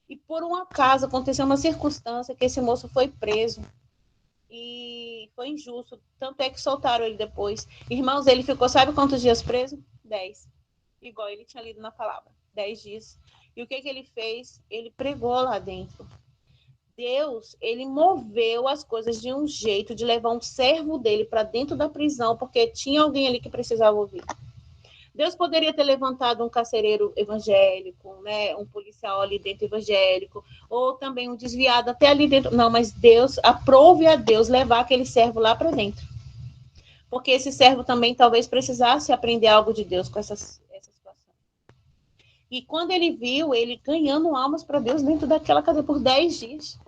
S4: E por um acaso aconteceu uma circunstância que esse moço foi preso. E foi injusto. Tanto é que soltaram ele depois. Irmãos, ele ficou, sabe quantos dias preso? 10. Igual ele tinha lido na palavra. 10 dias. E o que ele fez? Ele pregou lá dentro. Deus, ele moveu as coisas de um jeito de levar um servo dele para dentro da prisão, porque tinha alguém ali que precisava ouvir. Deus poderia ter levantado um carcereiro evangélico, né, um policial ali dentro evangélico, ou também um desviado até ali dentro. Não, mas Deus, aprove a Deus levar aquele servo lá para dentro. Porque esse servo também talvez precisasse aprender algo de Deus com essa situação. E quando ele viu ele ganhando almas para Deus dentro daquela cadeia por 10 dias.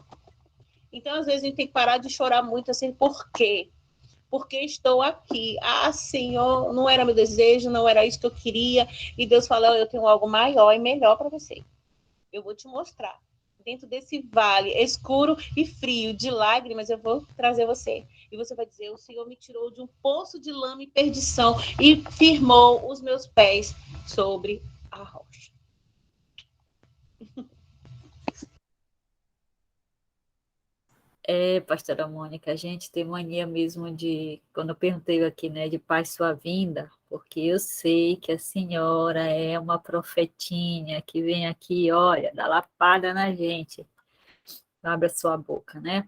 S4: Então, às vezes, a gente tem que parar de chorar muito assim, por quê? Porque estou aqui. Senhor, não era meu desejo, não era isso que eu queria. E Deus fala, eu tenho algo maior e melhor para você. Eu vou te mostrar. Dentro desse vale escuro e frio de lágrimas, eu vou trazer você. E você vai dizer, o Senhor me tirou de um poço de lama e perdição e firmou os meus pés sobre a rocha.
S1: Pastora Mônica, a gente tem mania mesmo de, quando eu perguntei aqui, né, de paz sua vinda, porque eu sei que a senhora é uma profetinha que vem aqui, olha, dá lapada na gente, abre a sua boca, né?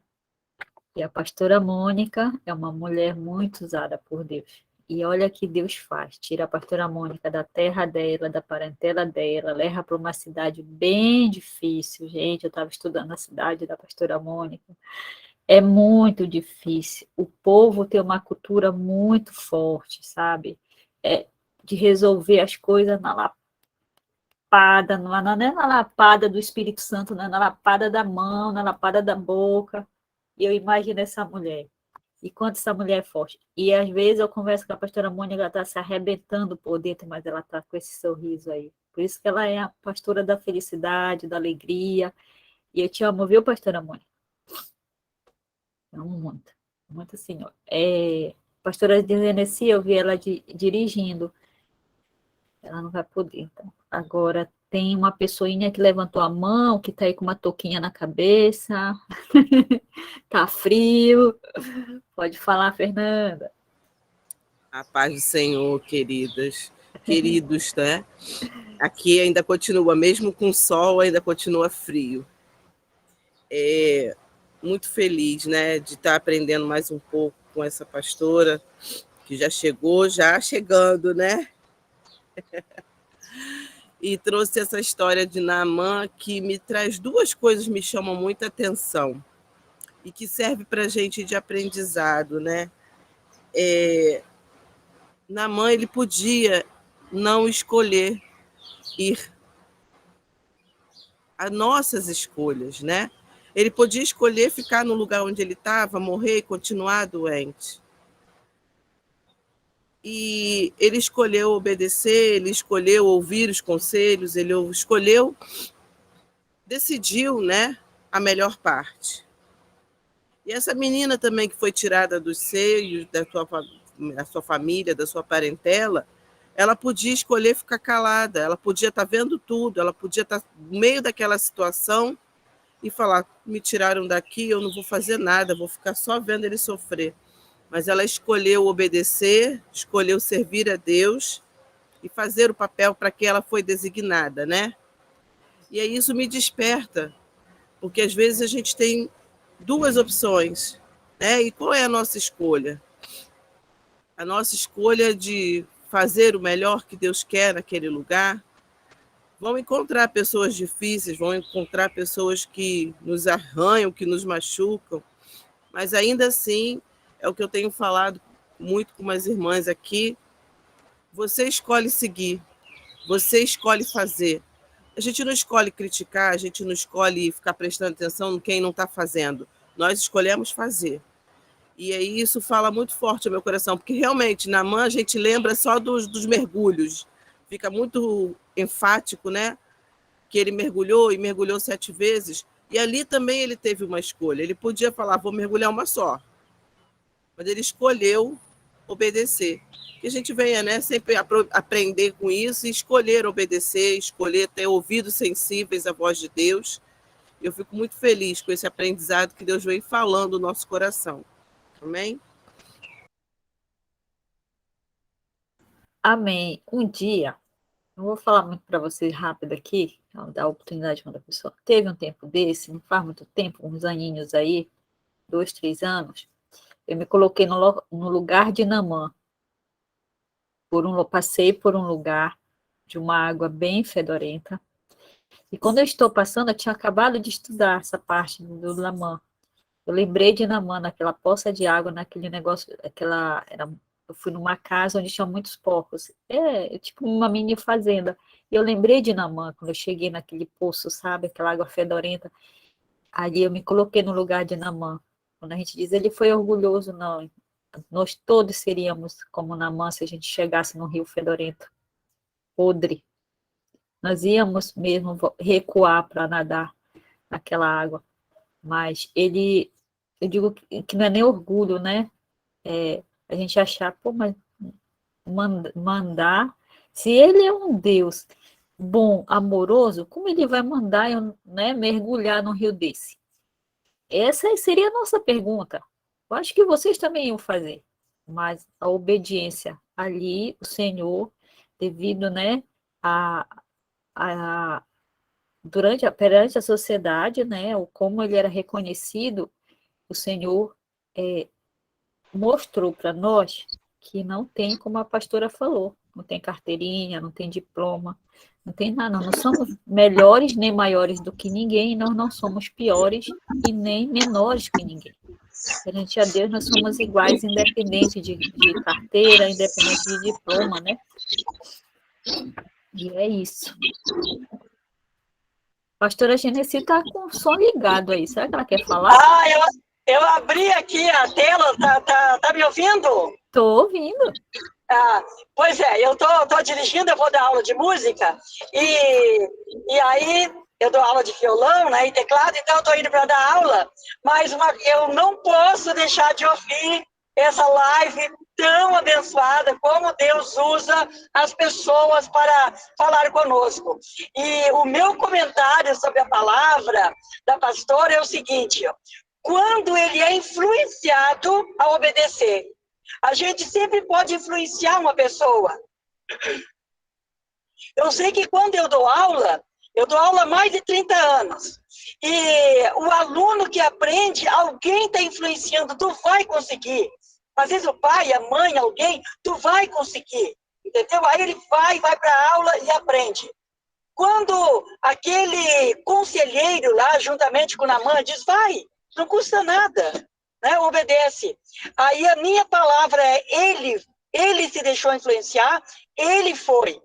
S1: E a pastora Mônica é uma mulher muito usada por Deus. E olha o que Deus faz, tira a pastora Mônica da terra dela, da parentela dela, leva para uma cidade bem difícil, gente, eu estava estudando a cidade da pastora Mônica, é muito difícil, o povo tem uma cultura muito forte, sabe, de resolver as coisas na lapada, não é na lapada do Espírito Santo, não é na lapada da mão, na lapada da boca, e eu imagino essa mulher. E quanto essa mulher é forte. E às vezes eu converso com a pastora Mônica, ela está se arrebentando por dentro, mas ela está com esse sorriso aí. Por isso que ela é a pastora da felicidade, da alegria. E eu te amo, viu, pastora Mônica? Eu amo muito. Muito, senhor. Pastora Genessia, eu vi ela dirigindo. Ela não vai poder, então. Agora tem uma pessoinha que levantou a mão, que está aí com uma touquinha na cabeça. Tá frio. Pode falar, Fernanda.
S5: A paz do Senhor, queridas, queridos, né? Aqui ainda continua, mesmo com sol, ainda continua frio. Muito feliz, né, de estar aprendendo mais um pouco com essa pastora, que já chegando, né? E trouxe essa história de Naamã, que me traz 2 coisas que me chamam muita atenção e que serve para a gente de aprendizado, né? Naamã, ele podia não escolher ir a nossas escolhas, né? Ele podia escolher ficar no lugar onde ele estava, morrer e continuar doente. e ele escolheu obedecer, ele escolheu ouvir os conselhos, ele escolheu, decidiu, né, a melhor parte. E essa menina também que foi tirada dos seios da sua família, da sua parentela, ela podia escolher ficar calada, ela podia estar vendo tudo, ela podia estar no meio daquela situação e falar, me tiraram daqui, eu não vou fazer nada, vou ficar só vendo ele sofrer. Mas ela escolheu obedecer, escolheu servir a Deus e fazer o papel para que ela foi designada, né? E aí isso me desperta, porque às vezes a gente tem duas opções, né? E qual é a nossa escolha? A nossa escolha de fazer o melhor que Deus quer naquele lugar. Vão encontrar pessoas difíceis, vão encontrar pessoas que nos arranham, que nos machucam, mas ainda assim, é o que eu tenho falado muito com umas irmãs aqui, você escolhe seguir, você escolhe fazer. A gente não escolhe criticar, a gente não escolhe ficar prestando atenção em quem não está fazendo. Nós escolhemos fazer. E aí isso fala muito forte ao meu coração, porque realmente, Naamã, a gente lembra só dos mergulhos. Fica muito enfático, né? Que ele mergulhou e mergulhou 7 vezes. E ali também ele teve uma escolha. Ele podia falar, vou mergulhar uma só. Mas ele escolheu obedecer. Que a gente venha, né, sempre aprender com isso e escolher obedecer, escolher ter ouvidos sensíveis à voz de Deus. Eu fico muito feliz com esse aprendizado que Deus vem falando no nosso coração. Amém?
S1: Amém. Um dia, não vou falar muito para vocês rápido aqui, dar a oportunidade para a pessoa. Teve um tempo desse, não faz muito tempo, uns aninhos aí, 2, 3 anos, eu me coloquei no lugar de Naamã. Passei por um lugar de uma água bem fedorenta. E quando eu estou passando, eu tinha acabado de estudar essa parte do Naamã. Eu lembrei de Naamã naquela poça de água, naquele negócio, eu fui numa casa onde tinha muitos porcos. Tipo uma mini fazenda. E eu lembrei de Naamã quando eu cheguei naquele poço, sabe? Aquela água fedorenta. Ali eu me coloquei no lugar de Naamã. Quando a gente diz ele foi orgulhoso, não. Nós todos seríamos como Naamã se a gente chegasse no rio fedorento, podre. Nós íamos mesmo recuar para nadar naquela água. Mas eu digo que não é nem orgulho, né? A gente achar, pô, mas mandar, se ele é um Deus bom, amoroso, como ele vai mandar eu, né, mergulhar num rio desse? Essa seria a nossa pergunta. Eu acho que vocês também iam fazer, mas a obediência ali, o Senhor, devido, né, a perante a sociedade, né, o como ele era reconhecido, o Senhor mostrou para nós que não tem, como a pastora falou, não tem carteirinha, não tem diploma, não tem nada, não somos melhores nem maiores do que ninguém, nós não somos piores e nem menores que ninguém. Perante a Deus, nós somos iguais, independente de carteira, independente de diploma, né? E é isso. Pastora Genesi está com o som ligado aí. Será que ela quer falar?
S2: Eu abri aqui a tela, tá me ouvindo?
S1: Estou ouvindo.
S2: Pois é, eu tô dirigindo, eu vou dar aula de música, e aí eu dou aula de violão, né, e teclado, então eu estou indo para dar aula, mas eu não posso deixar de ouvir essa live tão abençoada, como Deus usa as pessoas para falar conosco. E o meu comentário sobre a palavra da pastora é o seguinte: quando ele é influenciado a obedecer, a gente sempre pode influenciar uma pessoa. Eu sei que quando eu dou aula há mais de 30 anos. E o aluno que aprende, alguém está influenciando, tu vai conseguir. Às vezes o pai, a mãe, alguém, tu vai conseguir. Entendeu? Aí ele vai para a aula e aprende. Quando aquele conselheiro lá, juntamente com a mãe, diz, vai, não custa nada, né? Obedece. Aí a minha palavra é, ele se deixou influenciar, ele foi.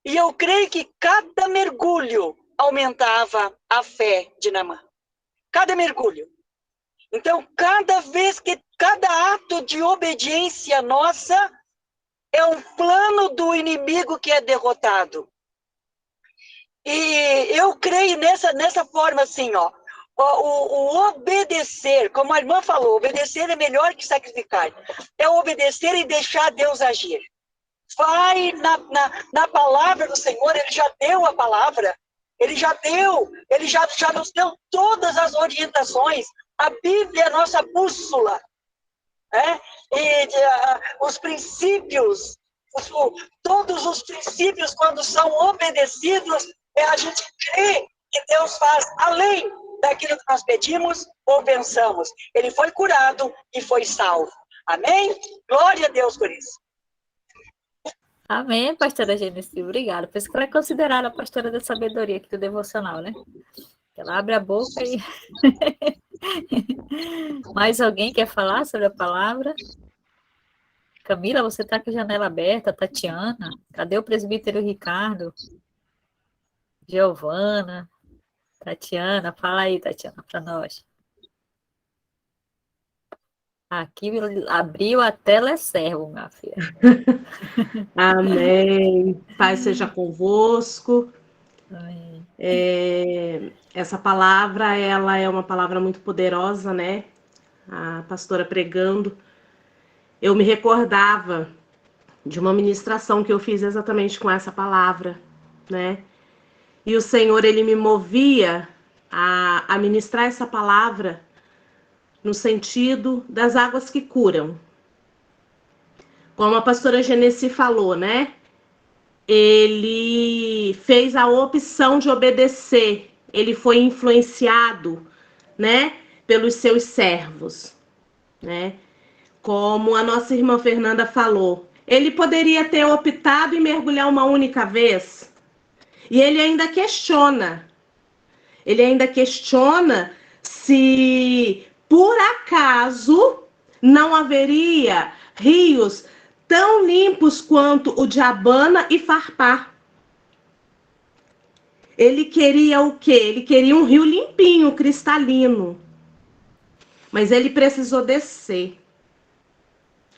S2: E eu creio que cada mergulho aumentava a fé de Naamã. Cada mergulho. Então, cada ato de obediência nossa É um plano do inimigo que é derrotado. E eu creio nessa forma assim, ó. O obedecer, como a irmã falou, obedecer é melhor que sacrificar. É obedecer e deixar Deus agir. Vai na palavra do Senhor, Ele já deu a palavra. Ele já nos deu todas as orientações. A Bíblia é a nossa bússola. Né? E os princípios, todos os princípios, quando são obedecidos, a gente crê que Deus faz além daquilo que nós pedimos ou pensamos. Ele foi curado e foi salvo. Amém? Glória a Deus por isso.
S1: Amém, pastora Gênesis, obrigada. Por isso que ela é considerada a pastora da sabedoria aqui do devocional, né? Ela abre a boca e... Mais alguém quer falar sobre a palavra? Camila, você está com a janela aberta. Tatiana, cadê o presbítero Ricardo? Giovana, Tatiana, fala aí, Tatiana, para nós. Aqui abriu a teleservo, minha filha.
S6: Amém. Pai seja convosco.
S1: Amém.
S6: Essa palavra, ela é uma palavra muito poderosa, né? A pastora pregando. Eu me recordava de uma ministração que eu fiz exatamente com essa palavra, né? E o Senhor, Ele me movia a ministrar essa palavra no sentido das águas que curam. Como a pastora Genesi falou, né? Ele fez a opção de obedecer. Ele foi influenciado, né? Pelos seus servos, né? Como a nossa irmã Fernanda falou. Ele poderia ter optado em mergulhar uma única vez. E ele ainda questiona. Ele ainda questiona se, por acaso, não haveria rios tão limpos quanto o de Abana e Farpar. Ele queria o quê? Ele queria um rio limpinho, cristalino. Mas ele precisou descer.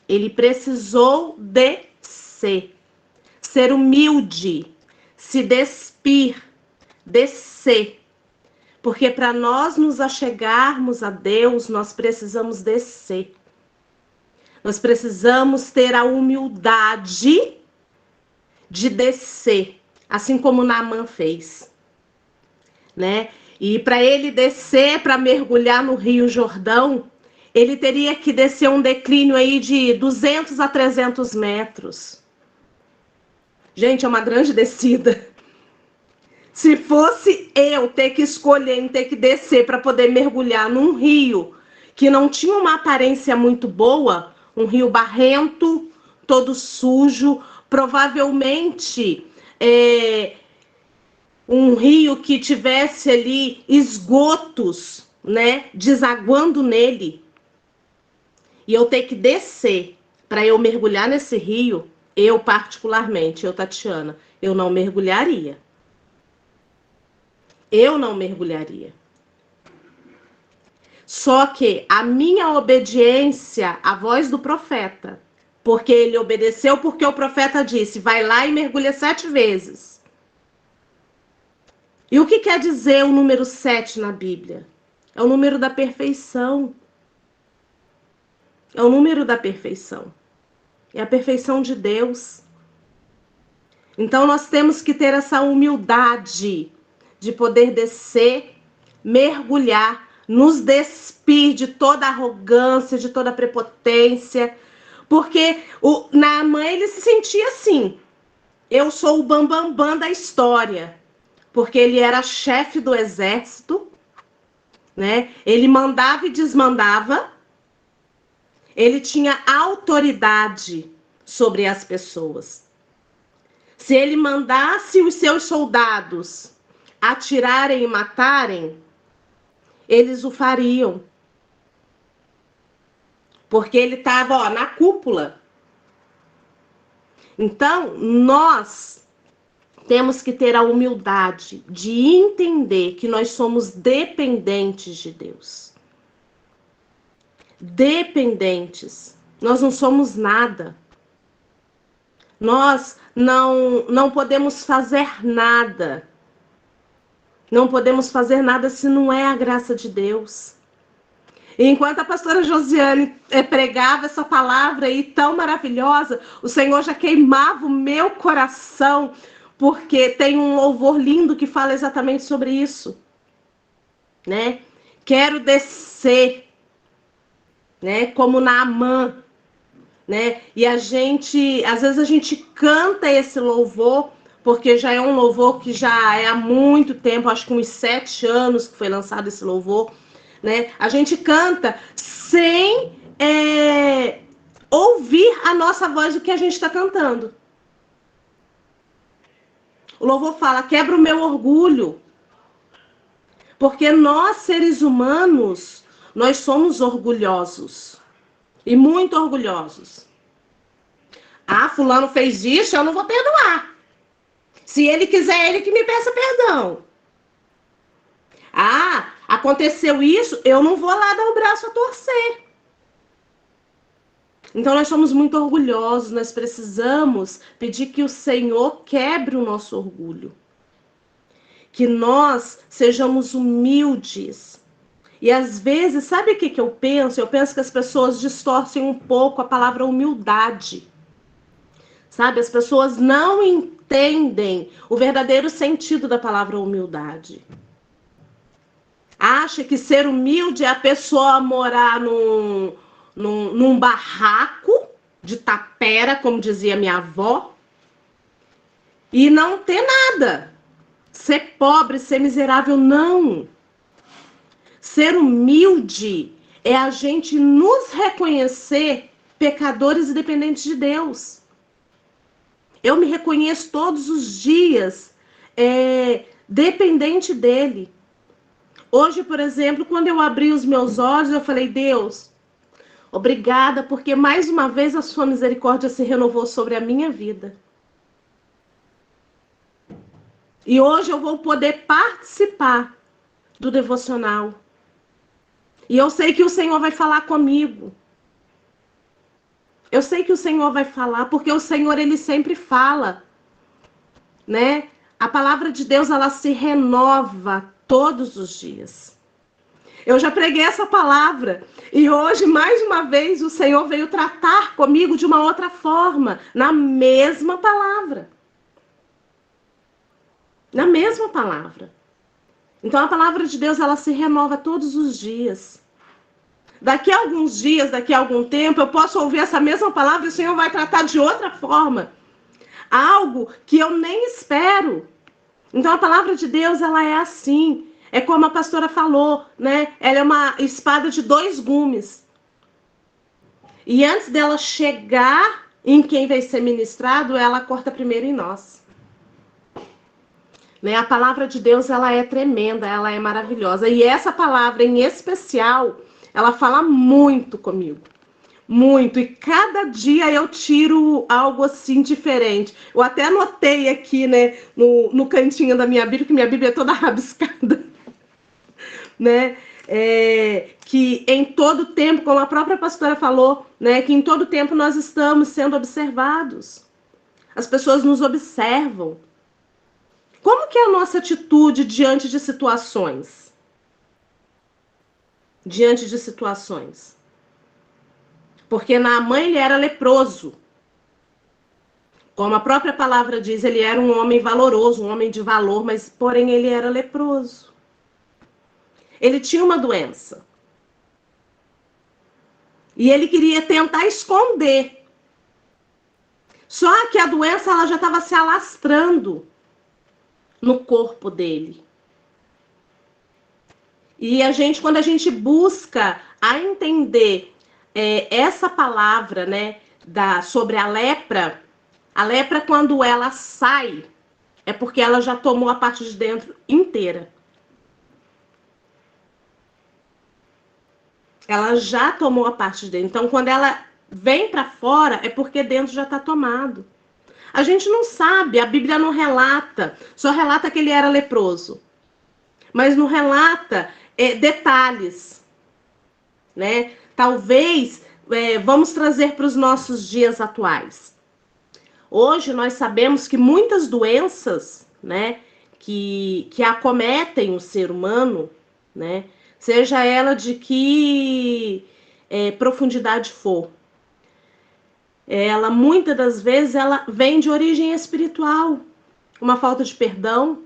S6: Ele precisou descer. Ser humilde. Se despir. Descer. Porque para nós nos achegarmos a Deus, nós precisamos descer. Nós precisamos ter a humildade de descer, assim como Naamã fez, né? E para ele descer, para mergulhar no Rio Jordão, ele teria que descer um declínio aí de 200 a 300 metros. Gente, é uma grande descida. Se fosse eu ter que escolher, ter que descer para poder mergulhar num rio que não tinha uma aparência muito boa, um rio barrento, todo sujo, provavelmente um rio que tivesse ali esgotos, né, desaguando nele, e eu ter que descer para eu mergulhar nesse rio, eu particularmente, Tatiana, eu não mergulharia. Eu não mergulharia. Só que a minha obediência à voz do profeta, porque ele obedeceu porque o profeta disse, vai lá e mergulha 7 vezes. E o que quer dizer o número 7 na Bíblia? É o número da perfeição. É o número da perfeição. É a perfeição de Deus. Então nós temos que ter essa humildade de poder descer, mergulhar, nos despir de toda arrogância, de toda prepotência, porque o Naamã, ele se sentia assim, eu sou o bambambam da história, porque ele era chefe do exército, né? Ele mandava e desmandava, ele tinha autoridade sobre as pessoas. Se ele mandasse os seus soldados atirarem e matarem, eles o fariam. Porque ele estava na cúpula. Então, nós temos que ter a humildade de entender que nós somos dependentes de Deus. Dependentes. Nós não somos nada. Nós não podemos fazer nada. Não podemos fazer nada se não é a graça de Deus. E enquanto a pastora Josiane pregava essa palavra aí tão maravilhosa, o Senhor já queimava o meu coração, porque tem um louvor lindo que fala exatamente sobre isso, né? Quero descer, né? Como Naamã, né? E às vezes a gente canta esse louvor, porque já é um louvor que já é há muito tempo, acho que uns 7 anos que foi lançado esse louvor, né? A gente canta sem ouvir a nossa voz do que a gente está cantando. O louvor fala, quebra o meu orgulho. Porque nós, seres humanos, nós somos orgulhosos. E muito orgulhosos. Ah, fulano fez isso, eu não vou perdoar. Se ele quiser, ele que me peça perdão. Ah, aconteceu isso, eu não vou lá dar o braço a torcer. Então nós somos muito orgulhosos, nós precisamos pedir que o Senhor quebre o nosso orgulho. Que nós sejamos humildes. E às vezes, sabe o que eu penso? Eu penso que as pessoas distorcem um pouco a palavra humildade. Sabe, as pessoas não entendem o verdadeiro sentido da palavra humildade. Acha que ser humilde é a pessoa morar num barraco de tapera, como dizia minha avó, e não ter nada. Ser pobre, ser miserável, não. Ser humilde é a gente nos reconhecer pecadores e dependentes de Deus. Eu me reconheço todos os dias dependente dele. Hoje, por exemplo, quando eu abri os meus olhos, eu falei, Deus, obrigada, porque mais uma vez a sua misericórdia se renovou sobre a minha vida. E hoje eu vou poder participar do devocional. E eu sei que o Senhor vai falar comigo. Eu sei que o Senhor vai falar, porque o Senhor, ele sempre fala, né? A palavra de Deus, ela se renova todos os dias. Eu já preguei essa palavra e hoje, mais uma vez, o Senhor veio tratar comigo de uma outra forma, na mesma palavra. Na mesma palavra. Então, a palavra de Deus, ela se renova todos os dias. Daqui a alguns dias, daqui a algum tempo, eu posso ouvir essa mesma palavra e o Senhor vai tratar de outra forma. Algo que eu nem espero. Então, a palavra de Deus, ela é assim. É como a pastora falou, né? Ela é uma espada de 2 gumes. E antes dela chegar em quem vai ser ministrado, ela corta primeiro em nós. Né? A palavra de Deus, ela é tremenda, ela é maravilhosa. E essa palavra em especial, ela fala muito comigo. Muito. E cada dia eu tiro algo assim diferente. Eu até anotei aqui, né, no cantinho da minha Bíblia, que minha Bíblia é toda rabiscada. Né? Que em todo tempo, como a própria pastora falou, né, que em todo tempo nós estamos sendo observados. As pessoas nos observam. Como que é a nossa atitude diante de situações? Diante de situações. Porque Naamã, ele era leproso. Como a própria palavra diz, ele era um homem valoroso, um homem de valor, mas porém ele era leproso. Ele tinha uma doença. E ele queria tentar esconder. Só que a doença, ela já estava se alastrando no corpo dele. E quando a gente busca a entender essa palavra, né, sobre a lepra, quando ela sai, é porque ela já tomou a parte de dentro inteira. Ela já tomou a parte de dentro. Então, quando ela vem para fora, é porque dentro já está tomado. A gente não sabe, a Bíblia não relata, só relata que ele era leproso. Mas não relata detalhes, né? Talvez, vamos trazer para os nossos dias atuais. Hoje nós sabemos que muitas doenças, né, que acometem o ser humano, né, seja ela de que profundidade for, ela muitas das vezes ela vem de origem espiritual, uma falta de perdão,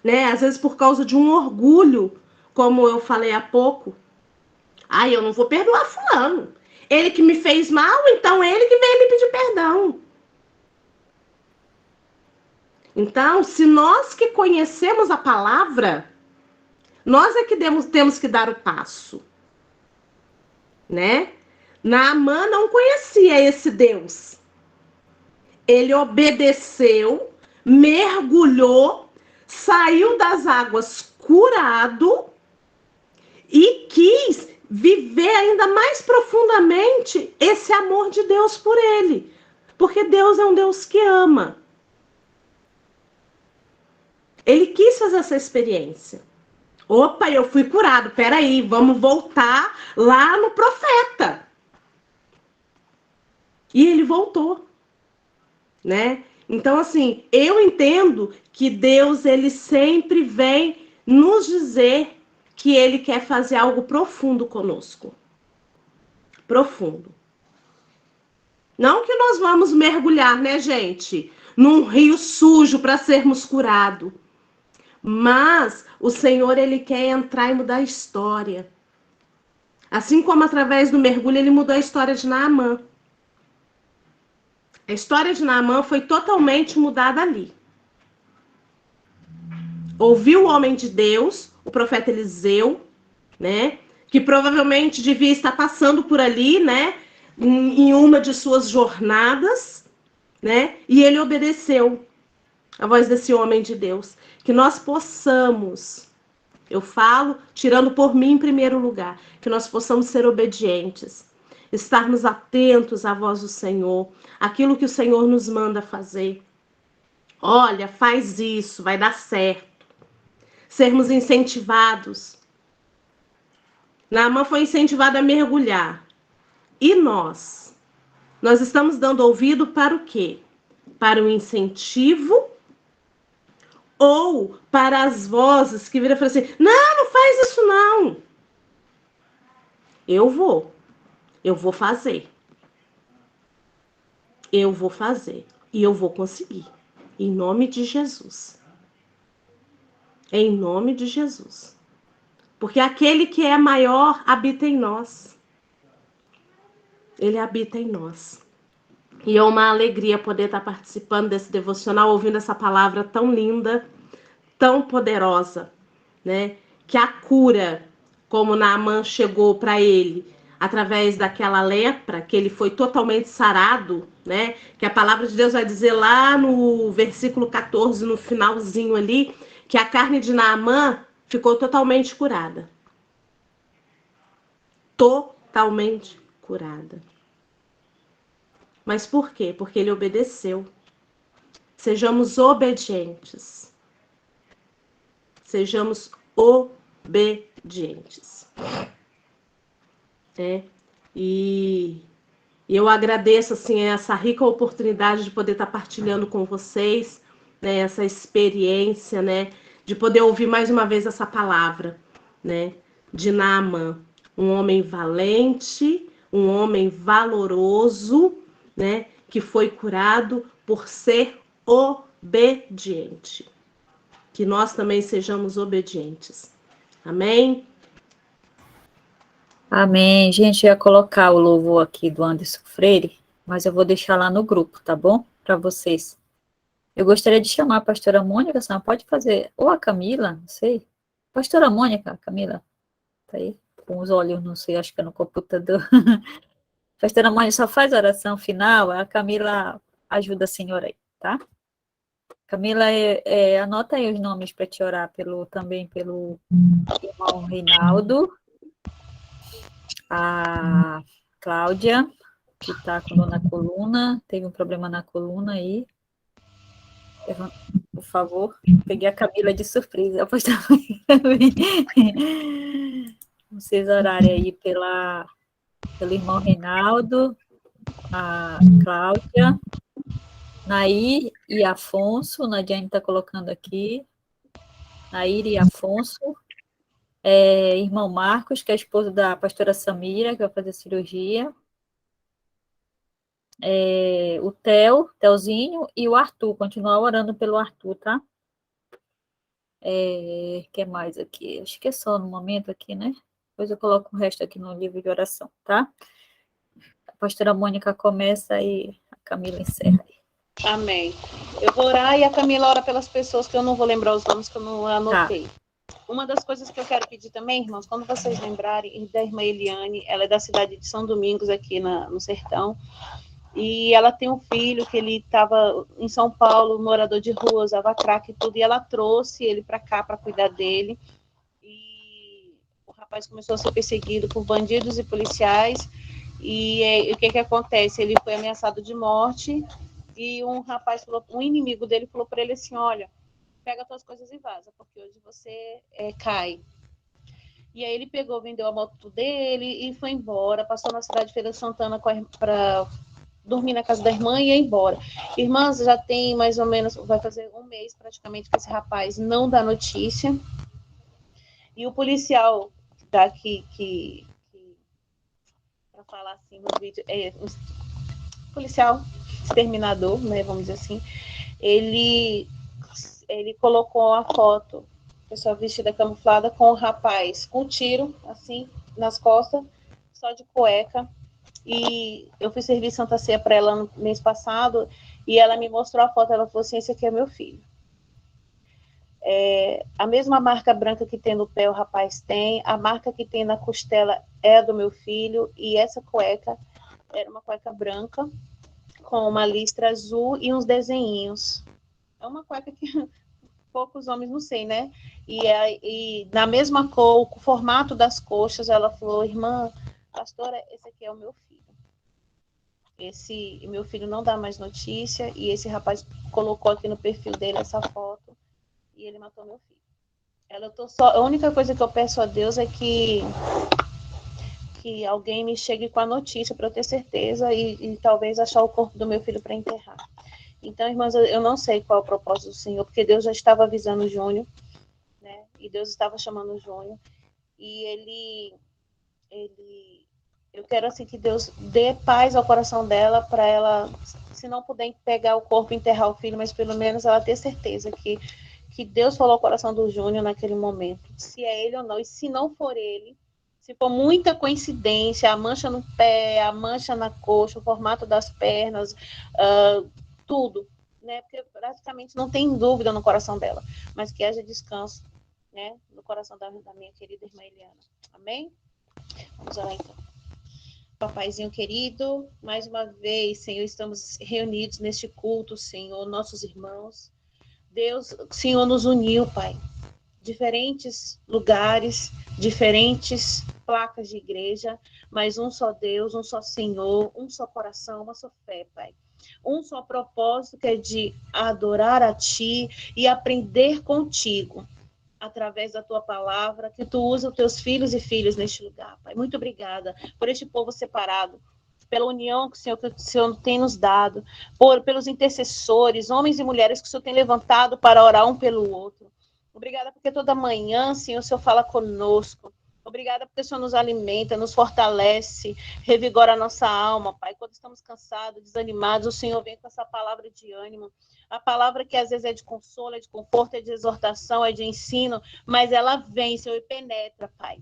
S6: né, às vezes por causa de um orgulho, como eu falei há pouco. Eu não vou perdoar fulano. Ele que me fez mal, então ele que veio me pedir perdão. Então, se nós que conhecemos a palavra, nós é que temos que dar o passo, né? Naamã não conhecia esse Deus. Ele obedeceu, mergulhou, saiu das águas curado e quis viver ainda mais profundamente esse amor de Deus por ele. Porque Deus é um Deus que ama. Ele quis fazer essa experiência. Opa, eu fui curado. Peraí, vamos voltar lá no profeta. E ele voltou, né? Então, assim, eu entendo que Deus, ele sempre vem nos dizer que ele quer fazer algo profundo conosco. Profundo. Não que nós vamos mergulhar, né, gente? Num rio sujo para sermos curados. Mas o Senhor, ele quer entrar e mudar a história. Assim como através do mergulho ele mudou a história de Naamã. A história de Naamã foi totalmente mudada ali. Ouviu o homem de Deus, o profeta Eliseu, né? Que provavelmente devia estar passando por ali, né? Em uma de suas jornadas, né? E ele obedeceu a voz desse homem de Deus. Que nós possamos, eu falo, tirando por mim em primeiro lugar, que nós possamos ser obedientes, estarmos atentos à voz do Senhor, aquilo que o Senhor nos manda fazer. Olha, faz isso, vai dar certo. Sermos incentivados. Naamã foi incentivado a mergulhar. E nós? Nós estamos dando ouvido para o quê? Para o incentivo ou para as vozes que viram e falam assim, não faz isso não. Eu vou fazer. Eu vou fazer. E eu vou conseguir. Em nome de Jesus. Em nome de Jesus. Porque aquele que é maior habita em nós. Ele habita em nós. E é uma alegria poder estar participando desse devocional, ouvindo essa palavra tão linda, tão poderosa, né? Que a cura, como Naamã chegou para ele, através daquela lepra, que ele foi totalmente sarado, né? Que a palavra de Deus vai dizer lá no versículo 14, no finalzinho ali, que a carne de Naamã ficou totalmente curada. Totalmente curada. Mas por quê? Porque ele obedeceu. Sejamos obedientes. Sejamos obedientes. E eu agradeço assim, essa rica oportunidade de poder estar partilhando com vocês, né, essa experiência, né, de poder ouvir mais uma vez essa palavra, né, de Naamã. Um homem valente, um homem valoroso, né, que foi curado por ser obediente. Que nós também sejamos obedientes. Amém?
S1: Amém. Gente, eu ia colocar o louvor aqui do Anderson Freire, mas eu vou deixar lá no grupo, tá bom? Para vocês. Eu gostaria de chamar a pastora Mônica, a senhora pode fazer, ou a Camila, não sei. Pastora Mônica, Camila, tá aí? Com os olhos, não sei, acho que é no computador. Pastora Mônica só faz a oração final, a Camila ajuda a senhora aí, tá? Camila, anota aí os nomes para te orar também pelo irmão Reinaldo, a Cláudia, que está com dor na coluna, teve um problema na coluna aí. Por favor, peguei a Camila de surpresa. Vocês orarem aí pelo irmão Reinaldo, a Cláudia, Nair e Afonso, Nadiane está colocando aqui. Nair e Afonso. Irmão Marcos, que é esposo da pastora Samira, que vai fazer cirurgia. O Telzinho e o Arthur, continuar orando pelo Arthur, tá? Que mais aqui? Acho que é só no momento aqui, né? Depois eu coloco o resto aqui no livro de oração, tá? A pastora Mônica começa e a Camila encerra.
S4: Amém. Eu vou orar e a Camila ora pelas pessoas que eu não vou lembrar os nomes, que eu não anotei. Tá. Uma das coisas que eu quero pedir também, irmãos, quando vocês lembrarem, da irmã Eliane, ela é da cidade de São Domingos, aqui no sertão, e ela tem um filho que ele estava em São Paulo, morador de rua, usava crack e tudo, e ela trouxe ele para cá para cuidar dele, e o rapaz começou a ser perseguido por bandidos e policiais, e o que acontece? Ele foi ameaçado de morte, e um rapaz falou, um inimigo dele falou para ele assim, olha, pega tuas coisas e vaza, porque hoje você cai. E aí ele pegou, vendeu a moto dele e foi embora, passou na cidade de Feira de Santana para dormir na casa da irmã e ia embora. Irmãs, já tem mais ou menos, vai fazer um mês praticamente que esse rapaz não dá notícia. E o policial daqui, para falar assim no vídeo, um policial exterminador, né, vamos dizer assim, ele colocou a foto, pessoa vestida camuflada, com o rapaz com tiro, assim, nas costas, só de cueca. E eu fui servir Santa Ceia para ela no mês passado, e ela me mostrou a foto, ela falou assim, esse aqui é meu filho. A mesma marca branca que tem no pé o rapaz tem, a marca que tem na costela é a do meu filho, e essa cueca era uma cueca branca, com uma listra azul e uns desenhinhos. É uma cueca que poucos homens não sei, né? E na mesma cor, o formato das coxas, ela falou, irmã, pastora, esse aqui é o meu filho. Esse meu filho não dá mais notícia, e esse rapaz colocou aqui no perfil dele essa foto, e ele matou meu filho. A única coisa que eu peço a Deus é que alguém me chegue com a notícia para eu ter certeza e talvez achar o corpo do meu filho para enterrar. Então, irmãs, eu não sei qual é o propósito do Senhor, porque Deus já estava avisando o Júnior, né? E Deus estava chamando o Júnior, e eu quero assim que Deus dê paz ao coração dela, para ela, se não puder pegar o corpo e enterrar o filho, mas pelo menos ela ter certeza que Deus falou ao coração do Júnior naquele momento, se é ele ou não, e se não for ele, se for muita coincidência, a mancha no pé, a mancha na coxa, o formato das pernas, tudo, né? Porque praticamente não tem dúvida no coração dela, mas que haja descanso, né, no coração da minha querida irmã Eliana. Amém? Vamos orar então. Papaizinho querido, mais uma vez, Senhor, estamos reunidos neste culto, Senhor, nossos irmãos. Deus, o Senhor nos uniu, Pai. Diferentes lugares, diferentes placas de igreja, mas um só Deus, um só Senhor, um só coração, uma só fé, Pai. Um só propósito, que é de adorar a Ti e aprender contigo, através da Tua palavra, que Tu usa os Teus filhos e filhas neste lugar, Pai. Muito obrigada por este povo separado, pela união que o Senhor tem nos dado, pelos intercessores, homens e mulheres que o Senhor tem levantado para orar um pelo outro. Obrigada porque toda manhã, Senhor, o Senhor fala conosco. Obrigada porque o Senhor nos alimenta, nos fortalece, revigora a nossa alma, Pai. Quando estamos cansados, desanimados, o Senhor vem com essa palavra de ânimo. A palavra que às vezes é de consolo, é de conforto, é de exortação, é de ensino, mas ela vem, Senhor, e penetra, Pai.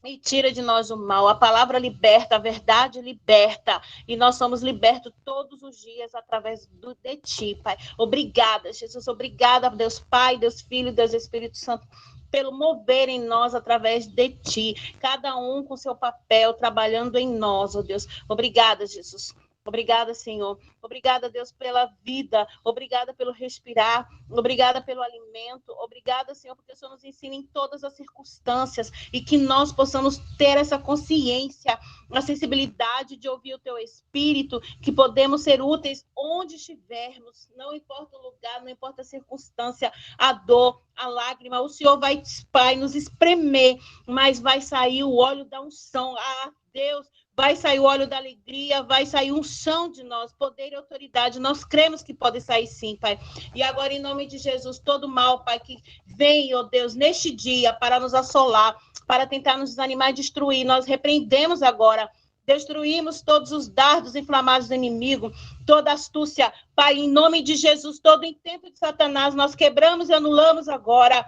S4: E tira de nós o mal. A palavra liberta, a verdade liberta. E nós somos libertos todos os dias através de Ti, Pai. Obrigada, Jesus. Obrigada, Deus Pai, Deus Filho, Deus Espírito Santo, pelo mover em nós através de Ti. Cada um com seu papel, trabalhando em nós, ó Deus. Obrigada, Jesus. Obrigada, Senhor. Obrigada, Deus, pela vida. Obrigada pelo respirar. Obrigada pelo alimento. Obrigada, Senhor, porque o Senhor nos ensina em todas as circunstâncias e que nós possamos ter essa consciência, a sensibilidade de ouvir o Teu Espírito, que podemos ser úteis onde estivermos. Não importa o lugar, não importa a circunstância, a dor, a lágrima. O Senhor vai, Pai, nos espremer, mas vai sair o óleo da unção. Ah, Deus, vai sair o óleo da alegria, vai sair unção de nós, poder e autoridade. Nós cremos que pode sair sim, Pai. E agora, em nome de Jesus, todo mal, Pai, que vem, ó Deus, neste dia para nos assolar, para tentar nos desanimar e destruir, nós repreendemos agora. Destruímos todos os dardos inflamados do inimigo, toda astúcia, Pai, em nome de Jesus, todo intento de Satanás, nós quebramos e anulamos agora.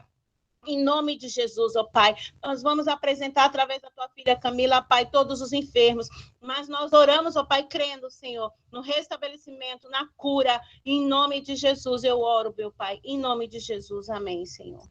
S4: Em nome de Jesus, ó Pai, nós vamos apresentar através da tua filha Camila, Pai, todos os enfermos, mas nós oramos, ó Pai, crendo, Senhor, no restabelecimento, na cura, em nome de Jesus eu oro, meu Pai, em nome de Jesus, amém, Senhor.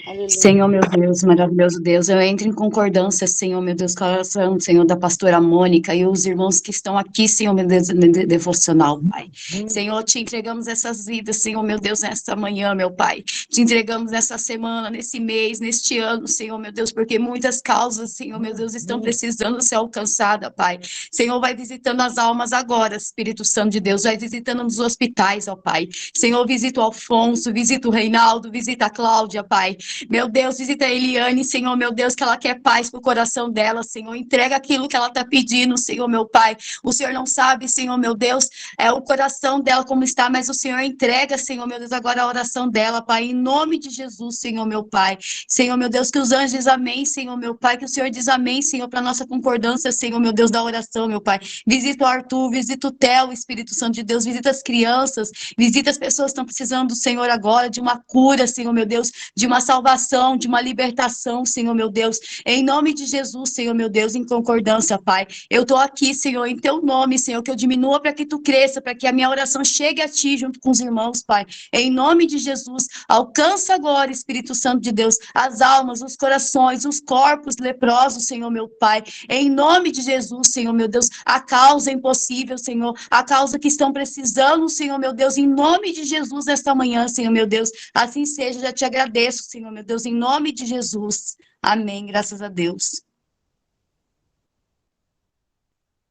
S4: Aleluia.
S7: Senhor, meu Deus, maravilhoso Deus, eu entro em concordância, Senhor, meu Deus, com a oração, Senhor, da pastora Mônica e os irmãos que estão aqui, Senhor, meu Deus, devocional, Pai. Senhor, te entregamos essas vidas, Senhor, meu Deus, nesta manhã, meu Pai. Te entregamos nessa semana, nesse mês, neste ano, Senhor, meu Deus, porque muitas causas, Senhor, meu Deus, estão precisando ser alcançadas, Pai. Senhor, vai visitando as almas agora, Espírito Santo de Deus, vai visitando nos hospitais, ó Pai. Senhor, visita o Alfonso, visita o Reinaldo, visita a Cláudia, Pai. Meu Deus, visita a Eliane, Senhor, meu Deus, que ela quer paz pro coração dela, Senhor, entrega aquilo que ela tá pedindo, Senhor, meu Pai, o Senhor não sabe, Senhor, meu Deus, o coração dela como está, mas o Senhor entrega, Senhor, meu Deus, agora a oração dela, Pai, em nome de Jesus, Senhor, meu Pai, Senhor, meu Deus, que os anjos dizem amém, Senhor, meu Pai, que o Senhor diz amém, Senhor, para nossa concordância, Senhor, meu Deus, da oração, meu Pai, visita o Arthur, visita o Theo, Espírito Santo de Deus, visita as crianças, visita as pessoas que estão precisando do Senhor agora, de uma cura, Senhor, meu Deus, de uma salvação, de uma libertação, Senhor, meu Deus, em nome de Jesus, Senhor, meu Deus, em concordância, Pai, eu estou aqui, Senhor, em teu nome, Senhor, que eu diminua para que tu cresça, para que a minha oração chegue a ti, junto com os irmãos, Pai, em nome de Jesus, alcança agora, Espírito Santo de Deus, as almas, os corações, os corpos leprosos, Senhor, meu Pai, em nome de Jesus, Senhor, meu Deus, a causa impossível, Senhor, a causa que estão precisando, Senhor, meu Deus, em nome de Jesus, nesta manhã, Senhor, meu Deus, assim seja, já te agradeço, Senhor, meu Deus, em nome de Jesus. Amém, graças a Deus.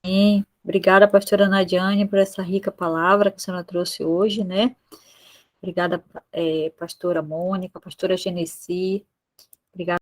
S1: Amém. Obrigada, pastora Nadiane, por essa rica palavra que a senhora trouxe hoje, né? Obrigada, pastora Mônica, pastora Genesi. Obrigada.